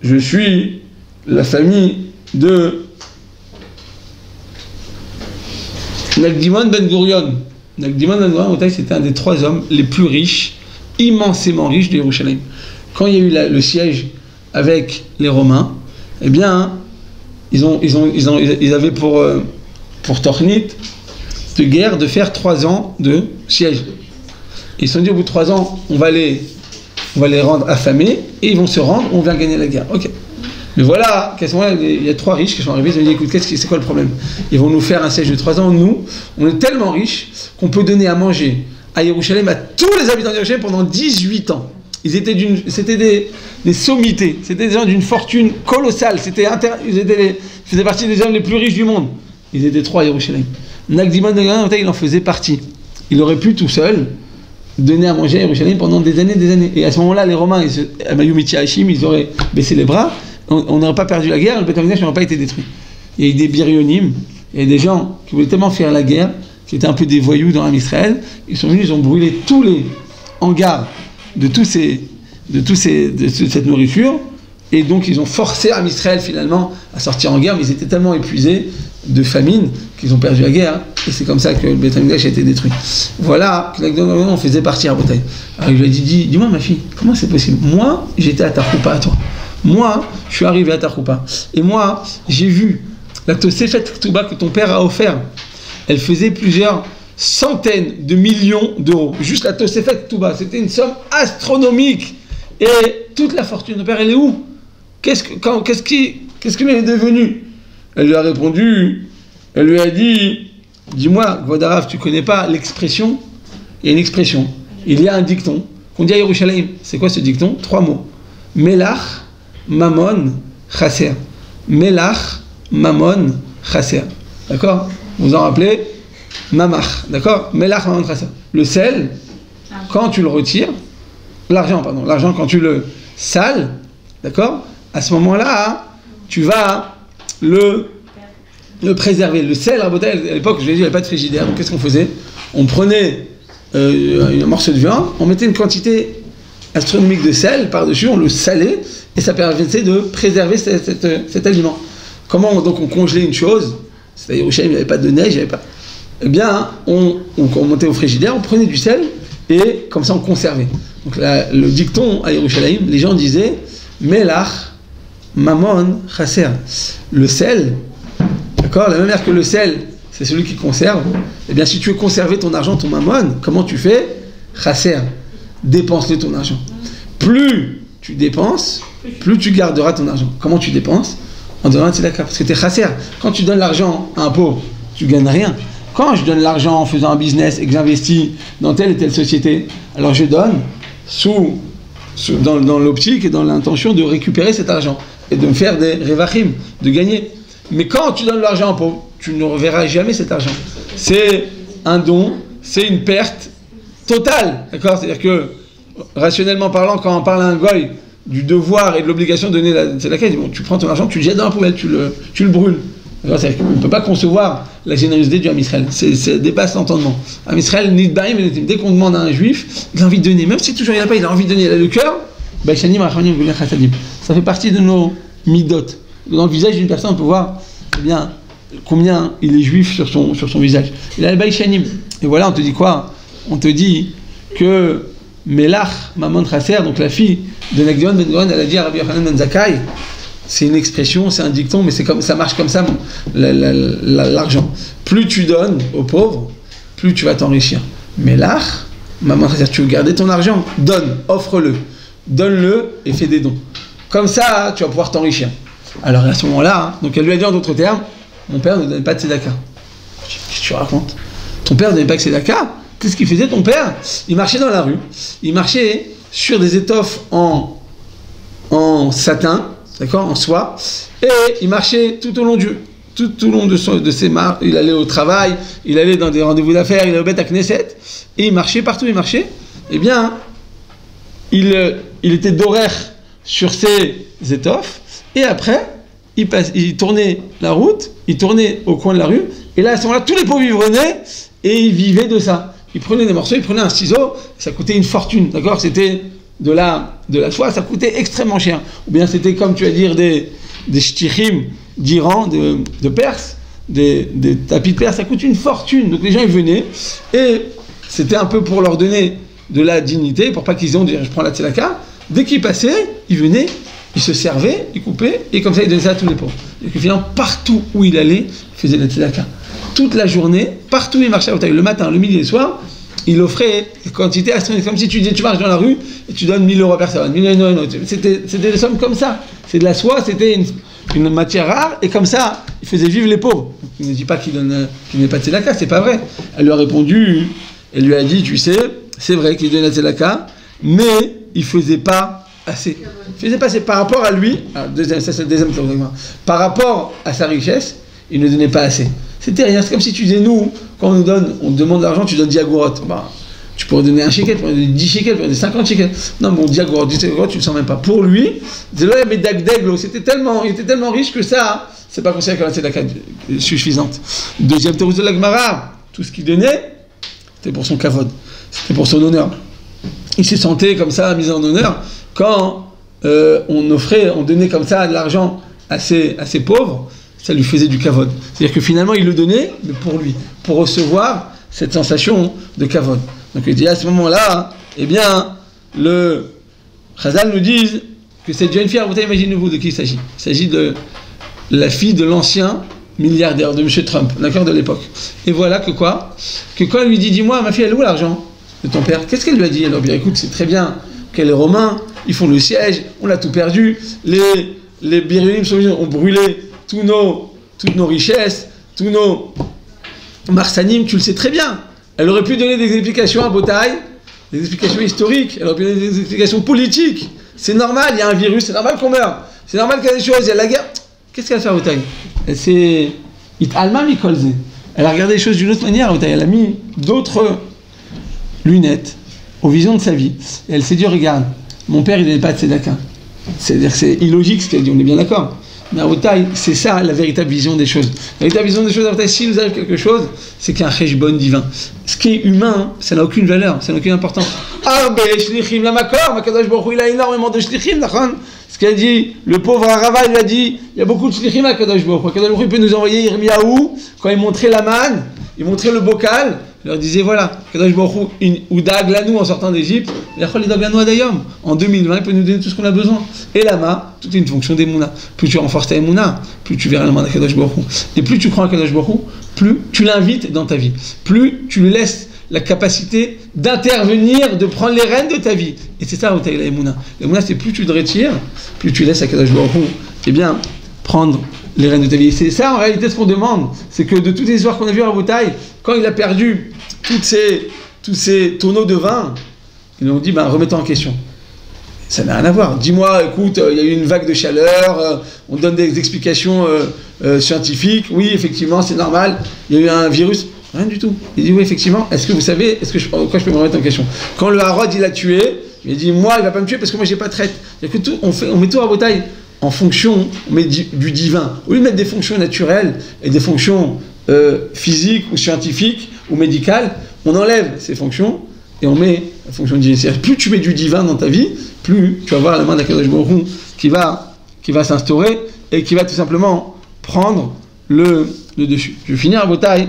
je suis la famille de Nagdimon Ben Gurion. Nagdimon Ben Gurion, c'était un des 3 hommes les plus riches, immensément riches de Yerushalayim. Quand il y a eu le siège avec les Romains, eh bien, ils avaient pour Tornit de guerre de faire 3 ans de siège. Ils se sont dit, au bout de 3 ans, on va les on va les rendre affamés, et ils vont se rendre, on vient gagner la guerre. Ok. Mais voilà, qu'à ce moment-là, il y a 3 riches qui sont arrivés, ils ont dit, écoute, c'est quoi le problème? Ils vont nous faire un siège de 3 ans, nous, on est tellement riches qu'on peut donner à manger à Jérusalem, à tous les habitants de Jérusalem pendant 18 ans. C'était des sommités, c'était des gens d'une fortune colossale, ils faisaient partie des hommes les plus riches du monde. Ils étaient 3 à Jérusalem. Nagdimon de Ganon, il en faisait partie. Il aurait pu tout seul donner à manger à Jérusalem pendant des années, des années. Et à ce moment-là, les Romains, ils auraient baissé les bras, on n'aurait pas perdu la guerre, le Beth Amikdash n'aurait pas été détruit. Il y a eu des birionim, il y a des gens qui voulaient tellement faire la guerre, qui étaient un peu des voyous dans l'Am Israël, ils sont venus, ils ont brûlé tous les hangars de toute cette nourriture, et donc ils ont forcé Am Israël finalement à sortir en guerre, mais ils étaient tellement épuisés de famine qu'ils ont perdu la guerre, et c'est comme ça que le Beth Amikdash a été détruit. Voilà, on faisait partir à bataille. Alors il lui a dit, dis-moi ma fille, comment c'est possible? Moi, j'étais à Tarkoupa à toi. Moi, je suis arrivé à Tarkoupa. Et moi, j'ai vu la Tosefet Ketouba que ton père a offert. Elle faisait plusieurs centaines de millions d'euros. Juste la Tosefet Ketouba. C'était une somme astronomique. Et toute la fortune de ton père, elle est où? Qu'est-ce qu'il est devenu? Elle lui a répondu, elle lui a dit, dis-moi, Gvodarav, tu connais pas l'expression? Il y a une expression. Il y a un dicton qu'on dit à Yerushalayim. C'est quoi ce dicton? 3 mots. Melach, Mamon, Chasser. Melach, Mamon, Chasser. D'accord? Vous vous en rappelez? Mamach. D'accord? Melach, Mamon, Chasser. Le sel, quand tu le retires, l'argent quand tu le sales, d'accord? À ce moment-là, tu vas le préserver. Le sel, à l'époque, je l'ai dit, il n'y avait pas de frigidaire. Donc qu'est-ce qu'on faisait? On prenait un morceau de viande, on mettait une quantité astronomique de sel par-dessus, on le salait, et ça permettait de préserver cet aliment. Comment donc on congelait une chose? C'est-à-dire au Shem, il n'y avait pas de neige, il n'y avait pas. Eh bien, on montait au frigidaire, on prenait du sel, et comme ça on conservait. Donc le dicton à Yerushalayim, les gens disaient Melach, Mamon, Chasser. Le sel, d'accord, la même manière que le sel, c'est celui qui conserve. Eh bien, si tu veux conserver ton argent, ton Mamon, comment tu fais? Chasser. Dépense-le ton argent. Plus tu dépenses, plus tu garderas ton argent. Comment tu dépenses? En donnant un tzedaka, parce que tu es chasser. Quand tu donnes l'argent à un pauvre, tu gagnes rien. Quand je donne l'argent en faisant un business et que j'investis dans telle et telle société, alors je donne dans l'optique et dans l'intention de récupérer cet argent et de me faire des revachim, de gagner. Mais quand tu donnes l'argent à un pauvre, tu ne reverras jamais cet argent. C'est un don, c'est une perte totale, d'accord? C'est-à-dire que, rationnellement parlant, quand on parle à un goy du devoir et de l'obligation de donner la tzedaka, il dit, bon, tu prends ton argent, tu le jettes dans la poubelle, tu le brûles. On ne peut pas concevoir la générosité du Ham Israël. Ça dépasse l'entendement. Ham Israël, dès qu'on demande à un juif, il a envie de donner. Même si toujours il n'a pas, il a envie de donner. Il a le cœur. Ça fait partie de nos midot. Dans le visage d'une personne, on peut voir eh bien, combien il est juif sur son visage. Il a le Baïchanim. Et voilà, on te dit quoi? On te dit que Melach, Mamon Chasser, donc la fille de Nagdion Ben Goren, elle a dit à Rabbi Yochanan Ben Zakkai, c'est une expression, c'est un dicton, mais ça marche comme ça, l'argent. Plus tu donnes aux pauvres, plus tu vas t'enrichir. Melach, Mamon Chasser, tu veux garder ton argent, donne, offre-le, donne-le et fais des dons. Comme ça, tu vas pouvoir t'enrichir. Alors à ce moment-là, donc elle lui a dit en d'autres termes, mon père ne donnait pas de tzedaka. Qu'est-ce que tu racontes? Ton père ne donnait pas de tzedaka? Qu'est-ce qu'il faisait ton père? Il marchait dans la rue, il marchait sur des étoffes en satin, d'accord, en soie, et il marchait tout au long de ses marches, il allait au travail, il allait dans des rendez-vous d'affaires, il allait au Beth Knesset, et il marchait partout, il marchait. Eh bien, il était d'horaire sur ses étoffes, et après, il tournait la route, il tournait au coin de la rue, et là, à ce moment-là, tous les pauvres ils venaient, et ils vivaient de ça. Ils prenaient des morceaux, ils prenaient un ciseau, ça coûtait une fortune, d'accord? C'était de la soie, ça coûtait extrêmement cher. Ou bien c'était, comme tu vas dire, des shtichim d'Iran, de Perse, des tapis de Perse, ça coûte une fortune. Donc les gens, ils venaient, et c'était un peu pour leur donner de la dignité, pour pas qu'ils aient, je prends la tzedaka. Dès qu'ils passaient, ils venaient, ils se servaient, ils coupaient, et comme ça, ils donnaient ça à tous les pauvres. Et finalement, partout où il allait, il faisait la tzedaka. Toute la journée, partout où il marchait, le matin, le midi et le soir, il offrait des quantités astronomiques. Comme si tu disais, tu marches dans la rue et tu donnes 1000 € à personne, 1000 €. C'était des sommes comme ça. C'est de la soie, c'était une matière rare, et comme ça, il faisait vivre les pauvres. Il ne dit pas qu'il n'est pas de tzedaka, c'est pas vrai. Elle lui a répondu, elle lui a dit, tu sais, c'est vrai qu'il donnait la tzedaka, mais il faisait pas assez. Il faisait pas assez par rapport à lui, ça c'est le deuxième tour, par rapport à sa richesse, il ne donnait pas assez. C'était rien, c'est comme si tu disais, nous, quand on te demande de l'argent, tu donnes 10 agorotes. Bah, tu pourrais donner 1 shekel, tu pourrais donner 10 shekels, tu pourrais donner 50 shekels. Non, bon, 10 agorotes, tu le sens même pas. Pour lui, il était tellement riche que ça, c'est pas considéré comme la tzedaka suffisante. Deuxième théorie de la Gemara, tout ce qu'il donnait, c'était pour son kavod, c'était pour son honneur. Il se sentait comme ça, mis en honneur, quand on donnait comme ça de l'argent à ses pauvres, ça lui faisait du kavod. C'est-à-dire que finalement, il le donnait, mais pour lui, pour recevoir cette sensation de kavod. Donc il dit à ce moment-là, eh bien, le Chazal nous dit que cette jeune fille, imaginez-vous de qui il s'agit. Il s'agit de la fille de l'ancien milliardaire, de M. Trump, d'accord, de l'époque. Et voilà que quoi? Que quand elle lui dit, dis-moi, ma fille, elle est où l'argent de ton père? Qu'est-ce qu'elle lui a dit? Elle lui a dit, écoute, c'est très bien qu'elle est romain, ils font le siège, on a tout perdu, les Birulim ont brûlé toutes nos richesses, tous nos marsanim, tu le sais très bien. Elle aurait pu donner des explications à Botaï, des explications historiques, elle aurait pu donner des explications politiques. C'est normal, il y a un virus, c'est normal qu'on meurt. C'est normal qu'il y a des choses, il y a la guerre. Qu'est-ce qu'elle a fait à Botaï? Elle a regardé les choses d'une autre manière, Botaï. Elle a mis d'autres lunettes aux visions de sa vie. Et elle s'est dit, regarde, mon père il n'est pas de tzedaka. C'est-à-dire que c'est illogique ce qu'elle dit, on est bien d'accord. Mais à Botaï, c'est ça la véritable vision des choses. La véritable vision des choses à Botaï, s'il nous arrive quelque chose, c'est qu'il y a un cheshbon divin. Ce qui est humain, ça n'a aucune valeur, ça n'a aucune importance. Arbe shlichim la makor, Makadosh Baruch Hu, il a énormément de shlichim, d'accord? Ce qu'il a dit, le pauvre Arava, il a dit, il y a beaucoup de shlichim à Kadosh Baruch Hu. Kadosh Baruch Hu peut nous envoyer Yirmiyahu, quand il montrait la manne, il montrait le bocal, il leur disait, voilà, Kadosh Baruch Hu, Udag Lanou en sortant d'Égypte, en 2020, il peut nous donner tout ce qu'on a besoin. Et là-bas, tout est une fonction d'Emouna. Plus tu renforces ta Emouna, plus tu verras la main de Kadosh Baruch Hu. Et plus tu crois à Kadosh Baruch Hu, plus tu l'invites dans ta vie. Plus tu lui laisses la capacité d'intervenir, de prendre les rênes de ta vie. Et c'est ça, la Emouna. L'Emouna, c'est plus tu te retires, plus tu laisses à Kadosh Baruch Hu, eh bien, prendre les rênes de ta vie. Et c'est ça, en réalité, ce qu'on demande. C'est que de toutes les histoires qu'on a vues à Botaï, quand il a perdu tous ces tonneaux de vin, ils lui ont dit, remets-toi en question. Ça n'a rien à voir. Dis-moi, écoute, il y a eu une vague de chaleur, on donne des explications scientifiques. Oui, effectivement, c'est normal. Il y a eu un virus. Rien du tout. Il dit, oui, effectivement, est-ce que vous savez, pourquoi je peux me remettre en question? Quand le Harod, il a tué, il a dit, moi, il va pas me tuer parce que moi, j'ai pas de traite. C'est-à-dire que on met tout à Botaï en fonction, on met du divin. Au lieu de mettre des fonctions naturelles et des fonctions physiques ou scientifiques ou médicales, on enlève ces fonctions et on met la fonction divine. C'est-à-dire, plus tu mets du divin dans ta vie, plus tu vas voir la main d'Akadosh Baruch Hu qui va s'instaurer et qui va tout simplement prendre le dessus. Je vais finir à Botaï.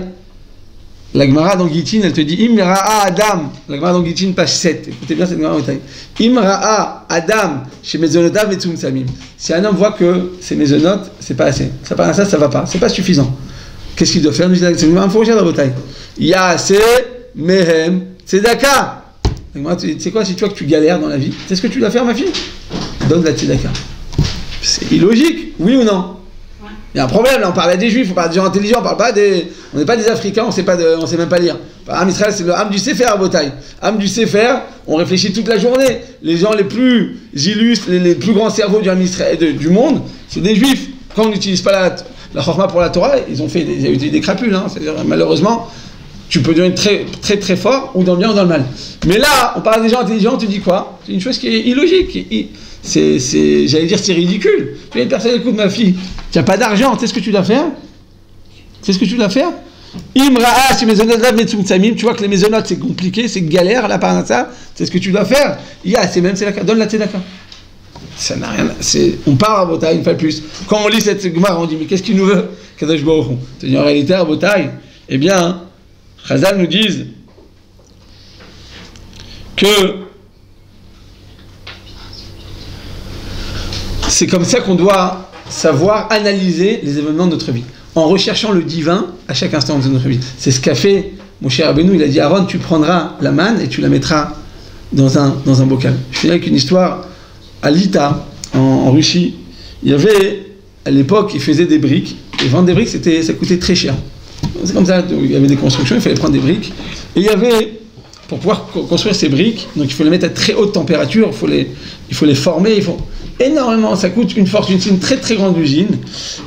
La Gemara dans Gittin, elle te dit Imra'a Adam. La Gemara dans Gittin, page 7. Écoutez bien cette Gemara en détail. Imra'a Adam chez Mezonotav et Tzum Samim. Si un homme voit que ses mésonotes, c'est pas assez. Ça va pas. C'est pas suffisant. Qu'est-ce qu'il doit faire? C'est une Gemara fourchette dans Botaï. Ya'ase Mehem Tzedaka. Tu sais quoi, si tu vois que tu galères dans la vie, c'est ce que tu dois faire, ma fille? Donne la Tzedaka. C'est illogique, oui ou non? Il y a un problème, là, on parle à des juifs, on parle à des gens intelligents, on n'est pas des Africains, on sait même pas lire. Am Israël, c'est le Am du Sefer à Botaï. Am du Sefer, on réfléchit toute la journée. Les gens les plus illustres, les plus grands cerveaux du Am Israël, du monde, c'est des juifs. Quand on n'utilise pas la Chorma pour la Torah, ils ont utilisé des crapules. C'est-à-dire, malheureusement, tu peux devenir très, très, très fort, ou dans le bien ou dans le mal. Mais là, on parle à des gens intelligents, tu dis quoi? C'est une chose qui est illogique. J'allais dire, c'est ridicule. Mais personne écoute, ma fille, tu n'as pas d'argent, tu sais ce que tu dois faire? Imra'a, si Mezonotav Metzum Samim, tu vois que les mésonotes c'est compliqué, c'est galère, là par ça, c'est ce que tu dois faire. Donne la tzedaka. Ça n'a rien. On part à Botaï une fois de plus. Quand on lit cette Gemara, on dit, mais qu'est-ce qu'il nous veut? Kadosh Baruch Hu. C'est-à-dire, en réalité, à Botaï, eh bien, Chazal nous disent que c'est comme ça qu'on doit savoir analyser les événements de notre vie, en recherchant le divin à chaque instant de notre vie. C'est ce qu'a fait mon cher Rabbeinu, il a dit à Aaron, tu prendras la manne et tu la mettras dans un bocal. Je finis avec une histoire. À Lita, en Russie, il y avait, à l'époque, ils faisaient des briques. Et vendre des briques, ça coûtait très cher. C'est comme ça, il y avait des constructions, il fallait prendre des briques. Et il y avait, pour pouvoir construire ces briques, donc il faut les mettre à très haute température, il faut les former, énormément, ça coûte une fortune, c'est une très très grande usine.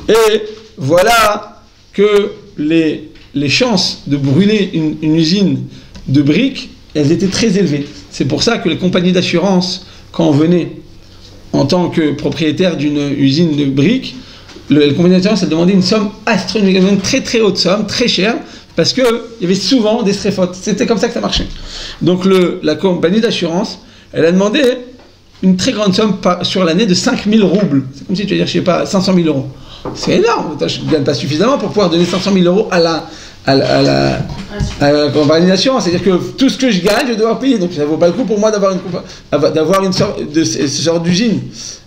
Et voilà que les chances de brûler une usine de briques, elles étaient très élevées. C'est pour ça que les compagnies d'assurance, quand on venait en tant que propriétaire d'une usine de briques, les compagnies d'assurance, elles demandaient une somme astronomique, une très très haute somme, très chère, parce qu'il y avait souvent des stréfotes. C'était comme ça que ça marchait. Donc la compagnie d'assurance, elle a demandé une très grande somme sur l'année de 5 000 roubles. C'est comme si tu vas dire, je sais pas, 500 000 euros. C'est énorme, tu ne gagnes pas suffisamment pour pouvoir donner 500 000 euros à la compagnie d'assurance. C'est-à-dire que tout ce que je gagne, je dois devoir payer. Donc ça ne vaut pas le coup pour moi d'avoir une sorte de ce genre d'usine.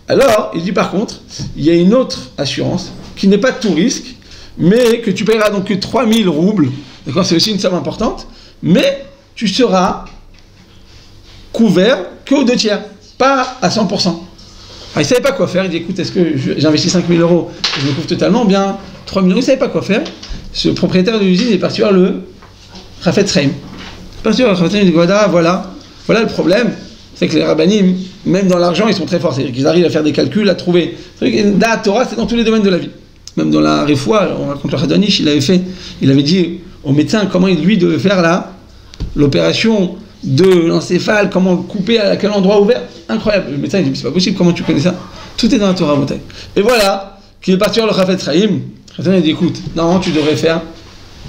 Alors, il dit par contre, il y a une autre assurance qui n'est pas de tout risque, mais que tu paieras donc que 3 000 roubles. D'accord, c'est aussi une somme importante, mais tu seras couvert qu'aux 2 tiers, pas à 100%. Alors, il ne savait pas quoi faire. Il dit, écoute, est-ce que j'investis 5 000 euros et je me couvre totalement, bien 3 000 euros, il ne savait pas quoi faire. Ce propriétaire de l'usine est parti voir le Chafetz Chaim. Il est parti voir le Chafetz Chaim, il dit, voilà le problème, c'est que les rabbanim, même dans l'argent, ils sont très forts. C'est-à-dire qu'ils arrivent à faire des calculs, à trouver. La Torah, c'est dans tous les domaines de la vie. Même dans la Refoua, on raconte le Hadanish, il avait dit au médecin comment lui devait faire l'opération de l'encéphale, comment le couper, à quel endroit ouvert. Incroyable. Le médecin, il dit, c'est pas possible, comment tu connais ça? Tout est dans la Torah, Motaï. Et voilà, qu'il est parti voir le Chafetz Chaim. Il dit, écoute, non, tu devrais faire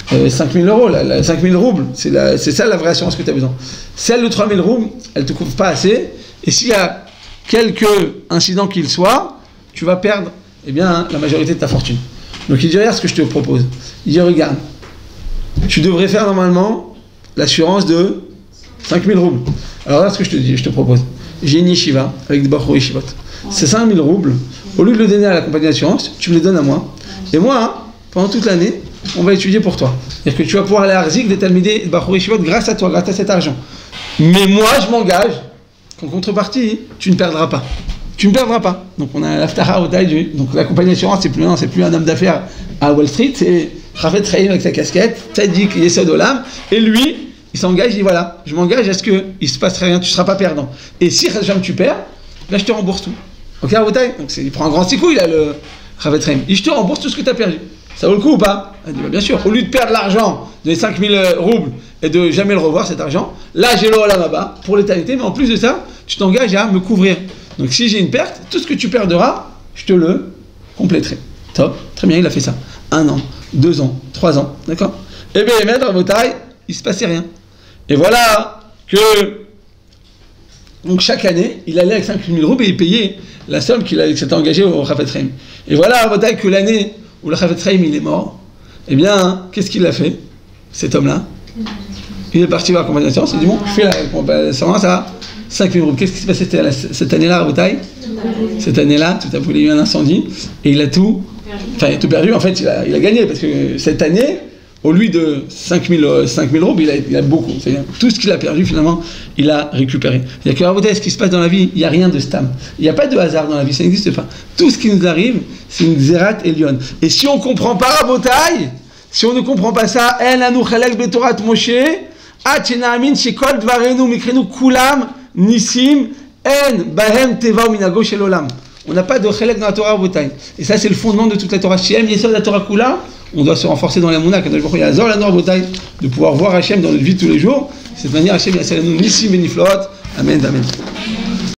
5 000 euros, 5 000 roubles, c'est ça la vraie assurance que tu as besoin. Celle de 3 000 roubles, elle ne te couvre pas assez, et s'il y a quelque incident qu'il soit, tu vas perdre la majorité de ta fortune. Donc il dit, regarde ce que je te propose. Il dit, regarde, tu devrais faire normalement l'assurance de 5 000 roubles. Alors là, ce que je te propose, j'ai une yeshiva avec des bachor yeshivot. C'est 5 000 roubles, au lieu de le donner à la compagnie d'assurance, tu me les donnes à moi. Et moi, pendant toute l'année, on va étudier pour toi. C'est-à-dire que tu vas pouvoir aller à Arzik, déterminer Bachor Yeshivot grâce à toi, grâce à cet argent. Mais moi, je m'engage qu'en contrepartie, tu ne perdras pas. Tu ne perdras pas. Donc on a l'Aftara au taille donc la compagnie d'assurance, c'est plus un homme d'affaires à Wall Street, c'est Chafetz Chaim avec sa casquette, Tzadik Yesod Olam, et lui, il s'engage, il dit voilà, je m'engage à ce qu'il ne se passe rien, tu ne seras pas perdant. Et si tu perds, là je te rembourse tout. Ok, à Wotai, donc il prend un grand sicou, il a le Chafetz Chaim. Et je te rembourse tout ce que tu as perdu. Ça vaut le coup ou pas? Elle dit, bien sûr, au lieu de perdre l'argent des 5 000 roubles et de jamais le revoir cet argent, là j'ai l'olam là-bas pour l'éternité, mais en plus de ça, tu t'engages à me couvrir. Donc si j'ai une perte, tout ce que tu perdras, je te le compléterai. Top, très bien, il a fait ça. 1 an, 2 ans, 3 ans, d'accord? Eh bien, maître à vos tailles, il ne se passait rien. Et voilà que, donc chaque année, il allait avec 5 000 roubles et il payait la somme qu'il s'était engagé au Chafetz Chaim. Et voilà à vos tailles que l'année où le Chafetz Chaim il est mort, eh bien, qu'est-ce qu'il a fait, cet homme-là? Il est parti voir la compagnie d'assurance, il dit bon, je fais la compagnie d'assurance à 5 000 roubles. Qu'est-ce qui s'est passé cette année-là à Rabotai? Cette année-là, tout à coup, il y a eu un incendie et il a tout perdu. En fait, il a gagné parce que cette année, au lieu de 5 000 roubles, il a beaucoup. C'est-à-dire tout ce qu'il a perdu, finalement, il a récupéré. C'est-à-dire que Rabotai, ce qui se passe dans la vie, il n'y a rien de stam. Il n'y a pas de hasard dans la vie, ça n'existe pas. Tout ce qui nous arrive, c'est une Zerat Elion. Et si on ne comprend pas Rabotai, si on ne comprend pas ça, En anu chalek betorat Moshe, Ad shena'amin shekol dvarenu mikrenu kulam nisim en bahem teva minago shel olam. On n'a pas de chalek dans la Torah Rabotai. Et ça, c'est le fondement de toute la Torah. Shem yesod la Torah kula. On doit se renforcer dans la Mouna, de pouvoir voir Hachem dans notre vie de tous les jours. De cette manière, Hachem yasser nous nisim beniflot. Amen, amen.